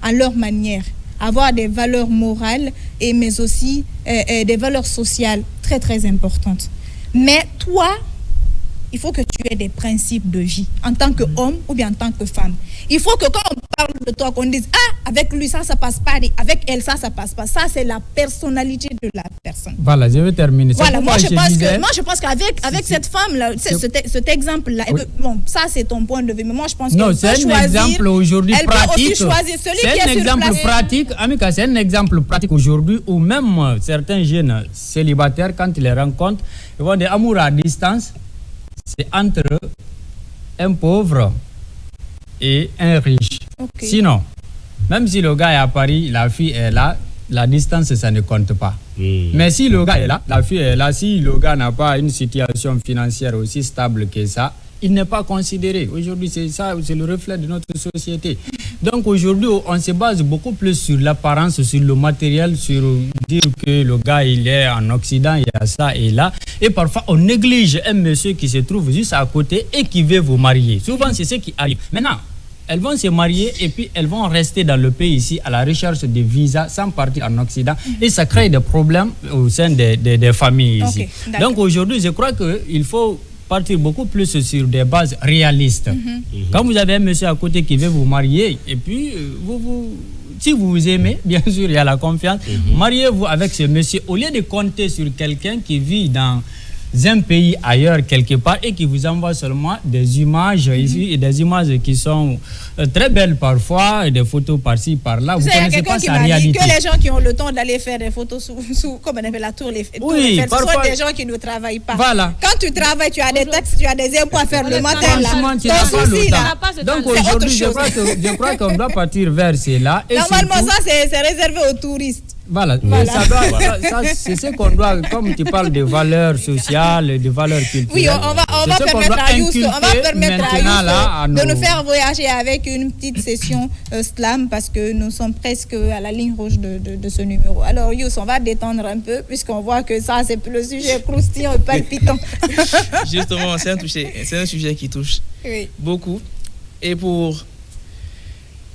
à leur manière, avoir des valeurs morales mais aussi des valeurs sociales très très importantes. Mais toi, il faut que tu aies des principes de vie en tant qu'homme ou bien en tant que femme. Il faut que quand on parle de toi, qu'on dise avec lui ça passe pas, avec elle ça passe pas. Ça c'est la personnalité de la personne. Voilà, je vais terminer. Voilà, moi je pense qu'avec cette femme là, cet exemple là, bon, ça c'est ton point de vue, mais moi je pense que c'est un exemple aujourd'hui pratique. Elle peut aussi choisir celui qui est sur place. Pratique, Amika, c'est un exemple pratique aujourd'hui où même certains jeunes célibataires, quand ils les rencontrent, ils vont dire amour à distance. C'est entre un pauvre et un riche. Sinon, même si le gars est à Paris, la fille est là, la distance, ça ne compte pas. Mais si le gars est là, la fille est là, si le gars n'a pas une situation financière aussi stable que ça, il n'est pas considéré. Aujourd'hui, c'est ça, c'est le reflet de notre société. Donc aujourd'hui, on se base beaucoup plus sur l'apparence, sur le matériel, sur dire que le gars, il est en Occident, il y a ça et là. Et parfois, on néglige un monsieur qui se trouve juste à côté et qui veut vous marier. Souvent, c'est ce qui arrive. Maintenant, elles vont se marier et puis elles vont rester dans le pays ici à la recherche de visas sans partir en Occident. Et ça crée des problèmes au sein des familles ici. Donc aujourd'hui, je crois qu'il faut partir beaucoup plus sur des bases réalistes. Quand vous avez un monsieur à côté qui veut vous marier, et puis si vous vous aimez, bien sûr, il y a la confiance, mariez-vous avec ce monsieur au lieu de compter sur quelqu'un qui vit dans un pays ailleurs quelque part et qui vous envoie seulement des images ici et des images qui sont très belles parfois et des photos par-ci par-là. Vous connaissez pas sa réalité. Que les gens qui ont le temps d'aller faire des photos sous comme on appelle la tour Eiffel, ce sont des gens qui ne travaillent pas. Voilà. Quand tu travailles, tu as des taxes, tu as des impôts à faire le matin là. Tu n'as pas le temps. Donc aujourd'hui, je crois qu'on doit partir vers cela. Normalement, ça c'est réservé aux touristes. Voilà. C'est ce qu'on doit, comme tu parles de valeurs sociales, de valeurs culturelles. Oui, on va permettre à Youssou de nous faire voyager avec une petite session slam parce que nous sommes presque à la ligne rouge de ce numéro. Alors Youssou, on va détendre un peu puisqu'on voit que ça c'est le sujet croustillant et palpitant. Justement, c'est un sujet qui touche beaucoup. Et pour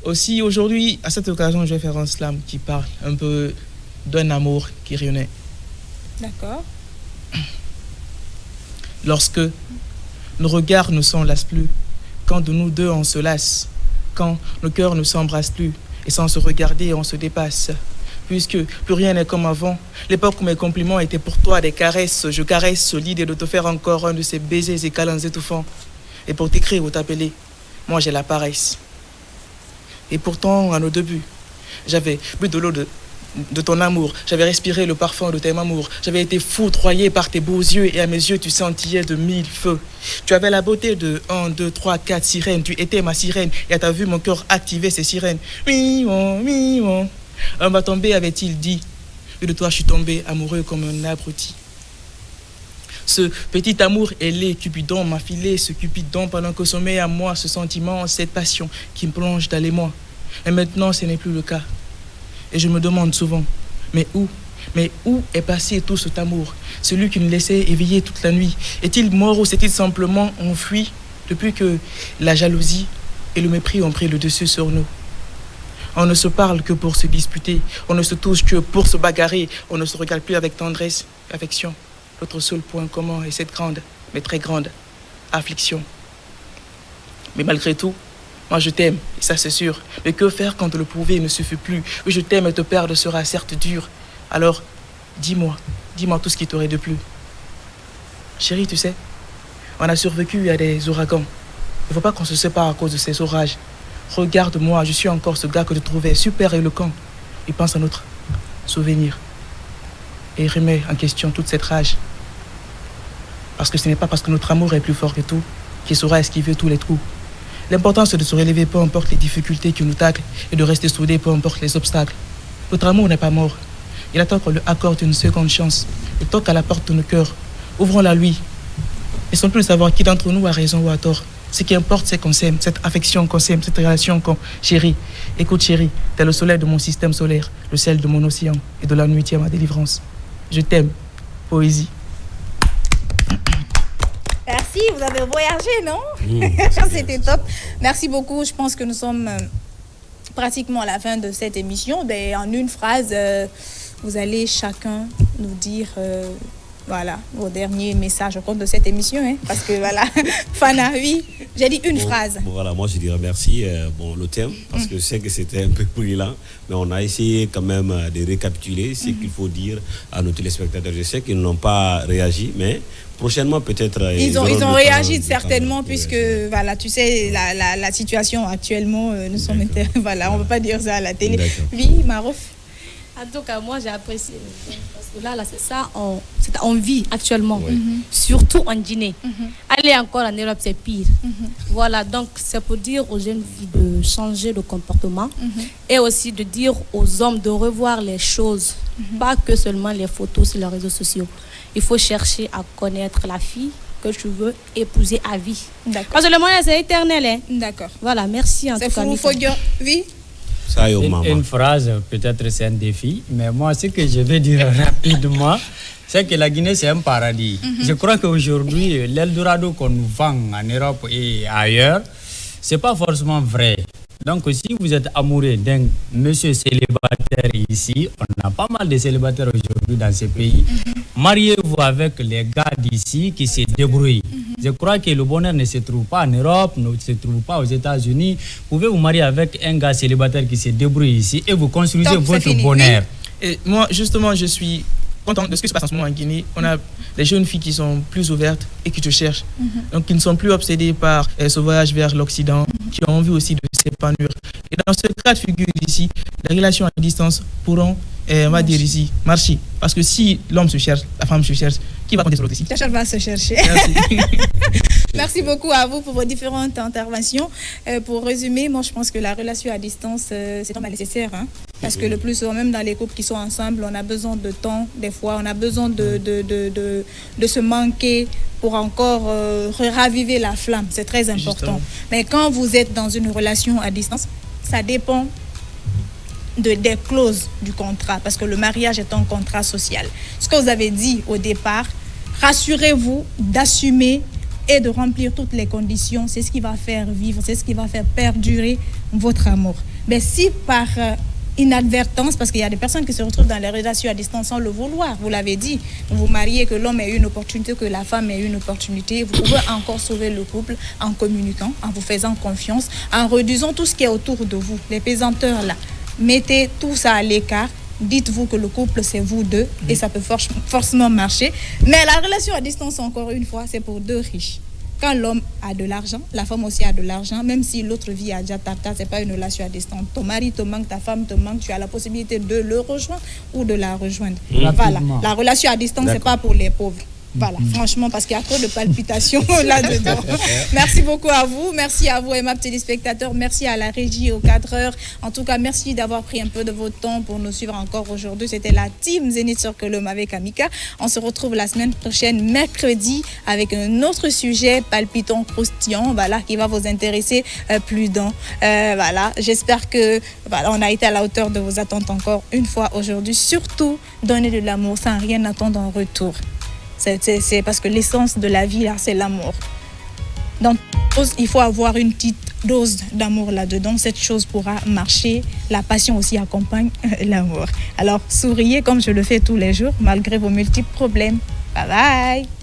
aussi aujourd'hui, à cette occasion, je vais faire un slam qui parle un peu d'un amour qui renaît. D'accord. Lorsque nos regards ne s'enlacent plus, quand de nous deux on se lasse, quand nos cœurs ne s'embrassent plus, et sans se regarder on se dépasse. Puisque plus rien n'est comme avant, l'époque où mes compliments étaient pour toi des caresses, je caresse l'idée de te faire encore un de ces baisers et câlins étouffants. Et pour t'écrire ou t'appeler, moi j'ai la paresse. Et pourtant, à nos débuts, j'avais bu de l'eau de ton amour. J'avais respiré le parfum de tes amours. J'avais été foudroyé par tes beaux yeux et à mes yeux, tu scintillais de 1000 feux. Tu avais la beauté de 1, 2, 3, 4 sirènes. Tu étais ma sirène et à ta vue, mon cœur activait ces sirènes. Mimon, mimon. Un va tomber, avait-il dit. Et de toi, je suis tombé amoureux comme un abruti. Ce petit amour ailé, Cupidon m'a filé ce Cupidon pendant que sommeille à moi ce sentiment, cette passion qui me plonge dans les mois. Et maintenant, ce n'est plus le cas. Et je me demande souvent, mais où est passé tout cet amour? Celui qui nous laissait éveiller toute la nuit. Est-il mort ou s'est-il simplement enfui depuis que la jalousie et le mépris ont pris le dessus sur nous? On ne se parle que pour se disputer, on ne se touche que pour se bagarrer, on ne se regarde plus avec tendresse et affection. Notre seul point commun est cette grande, mais très grande, affliction. Mais malgré tout, moi je t'aime, et ça c'est sûr. Mais que faire quand le prouver ne suffit plus? Oui, je t'aime et te perdre sera certes dur. Alors, dis-moi tout ce qui t'aurait de plus. Chérie, tu sais, on a survécu à des ouragans. Il ne faut pas qu'on se sépare à cause de ces orages. Regarde-moi, je suis encore ce gars que tu trouvais super éloquent. Il pense à notre souvenir. Et il remet en question toute cette rage. Parce que ce n'est pas parce que notre amour est plus fort que tout qu'il saura esquiver tous les trous. L'important c'est de se relever peu importe les difficultés qui nous taclent et de rester soudés peu importe les obstacles. Notre amour n'est pas mort. Il attend qu'on lui accorde une seconde chance. Il toque à la porte de nos cœurs. Ouvrons-la lui. Et sans plus savoir qui d'entre nous a raison ou a tort. Ce qui importe, c'est qu'on s'aime, cette affection qu'on s'aime, cette relation qu'on chérit. Écoute chérie, t'es le soleil de mon système solaire, le sel de mon océan et de la nuitée à ma délivrance. Je t'aime. Poésie. Merci, vous avez voyagé, non? C'était top. Merci beaucoup. Je pense que nous sommes pratiquement à la fin de cette émission. Ben, en une phrase, vous allez chacun nous dire... voilà, vos derniers messages au compte de cette émission, hein, parce que voilà, Fana, oui, j'ai dit une phrase. Bon, voilà, moi je dirais merci. Le thème, parce que je sais que c'était un peu brûlant, mais on a essayé quand même de récapituler ce qu'il faut dire à nos téléspectateurs. Je sais qu'ils n'ont pas réagi, mais prochainement peut-être... Ils ont réagi certainement, puisque, voilà, tu sais, la situation actuellement, nous sommes... Voilà, on ne peut pas dire ça à la télé. Oui, Marouf. En tout cas, moi, j'ai apprécié. Parce que là c'est ça, on vit actuellement. Oui. Surtout en Guinée. Aller encore en Europe, c'est pire. Voilà, donc c'est pour dire aux jeunes filles de changer de comportement et aussi de dire aux hommes de revoir les choses. Pas que seulement les photos sur les réseaux sociaux. Il faut chercher à connaître la fille que tu veux épouser à vie. D'accord. Parce que le mariage, c'est éternel. Hein? D'accord. Voilà, merci en tout cas. C'est fou, oui. Une phrase, peut-être c'est un défi, mais moi, ce que je vais dire rapidement, c'est que la Guinée, c'est un paradis. Je crois qu'aujourd'hui, l'Eldorado qu'on nous vend en Europe et ailleurs, c'est pas forcément vrai. Donc, si vous êtes amoureux d'un monsieur célibataire ici, on a pas mal de célibataires aujourd'hui dans ces pays, mariez-vous avec les gars d'ici qui se débrouillent. Je crois que le bonheur ne se trouve pas en Europe, ne se trouve pas aux États-Unis. Vous pouvez vous marier avec un gars célibataire qui se débrouille ici et vous construisez votre bonheur. Et moi, justement, je suis content de ce qui se passe en ce moment en Guinée. On a des jeunes filles qui sont plus ouvertes et qui te cherchent. Donc, qui ne sont plus obsédées par ce voyage vers l'Occident, qui ont envie aussi de s'épanouir. Et dans ce cas de figure ici, les relations à distance pourront, on va dire ici, marcher. Parce que si l'homme se cherche, la femme se cherche, qui va compter sur l'autre ici? Chacun va se chercher. Merci. Merci beaucoup à vous pour vos différentes interventions. Pour résumer, moi je pense que la relation à distance, c'est vraiment nécessaire. Hein? Parce que le plus souvent, même dans les couples qui sont ensemble, on a besoin de temps, des fois, on a besoin de se manquer pour encore raviver la flamme. C'est très important. Justement. Mais quand vous êtes dans une relation à distance, ça dépend des clauses du contrat, parce que le mariage est un contrat social. Ce que vous avez dit au départ, rassurez-vous d'assumer et de remplir toutes les conditions. C'est ce qui va faire vivre, c'est ce qui va faire perdurer votre amour. Mais si par inadvertance, parce qu'il y a des personnes qui se retrouvent dans les relations à distance sans le vouloir, vous l'avez dit, vous vous mariez, que l'homme ait une opportunité, que la femme ait une opportunité, vous pouvez encore sauver le couple en communiquant, en vous faisant confiance, en réduisant tout ce qui est autour de vous, les pesanteurs là. Mettez tout ça à l'écart, dites-vous que le couple c'est vous deux et ça peut forcément marcher. Mais la relation à distance, encore une fois, c'est pour deux riches. Quand l'homme a de l'argent, la femme aussi a de l'argent, même si l'autre vie a déjà tata, c'est pas une relation à distance. Ton mari te manque, ta femme te manque, tu as la possibilité de le rejoindre ou de la rejoindre. Voilà. La relation à distance, c'est pas pour les pauvres. Voilà, franchement, parce qu'il y a trop de palpitations là-dedans. Merci beaucoup à vous. Merci à vous, aimables téléspectateurs. Merci à la régie, aux cadreurs. En tout cas, merci d'avoir pris un peu de votre temps pour nous suivre encore aujourd'hui. C'était la team Zénith Circulum avec Amika. On se retrouve la semaine prochaine, mercredi, avec un autre sujet palpitant, croustillant, voilà, qui va vous intéresser plus d'un. Voilà, j'espère que voilà, on a été à la hauteur de vos attentes encore une fois aujourd'hui. Surtout, donner de l'amour sans rien attendre en retour. C'est parce que l'essence de la vie, là, c'est l'amour. Donc, il faut avoir une petite dose d'amour là-dedans. Cette chose pourra marcher. La passion aussi accompagne l'amour. Alors, souriez comme je le fais tous les jours, malgré vos multiples problèmes. Bye bye!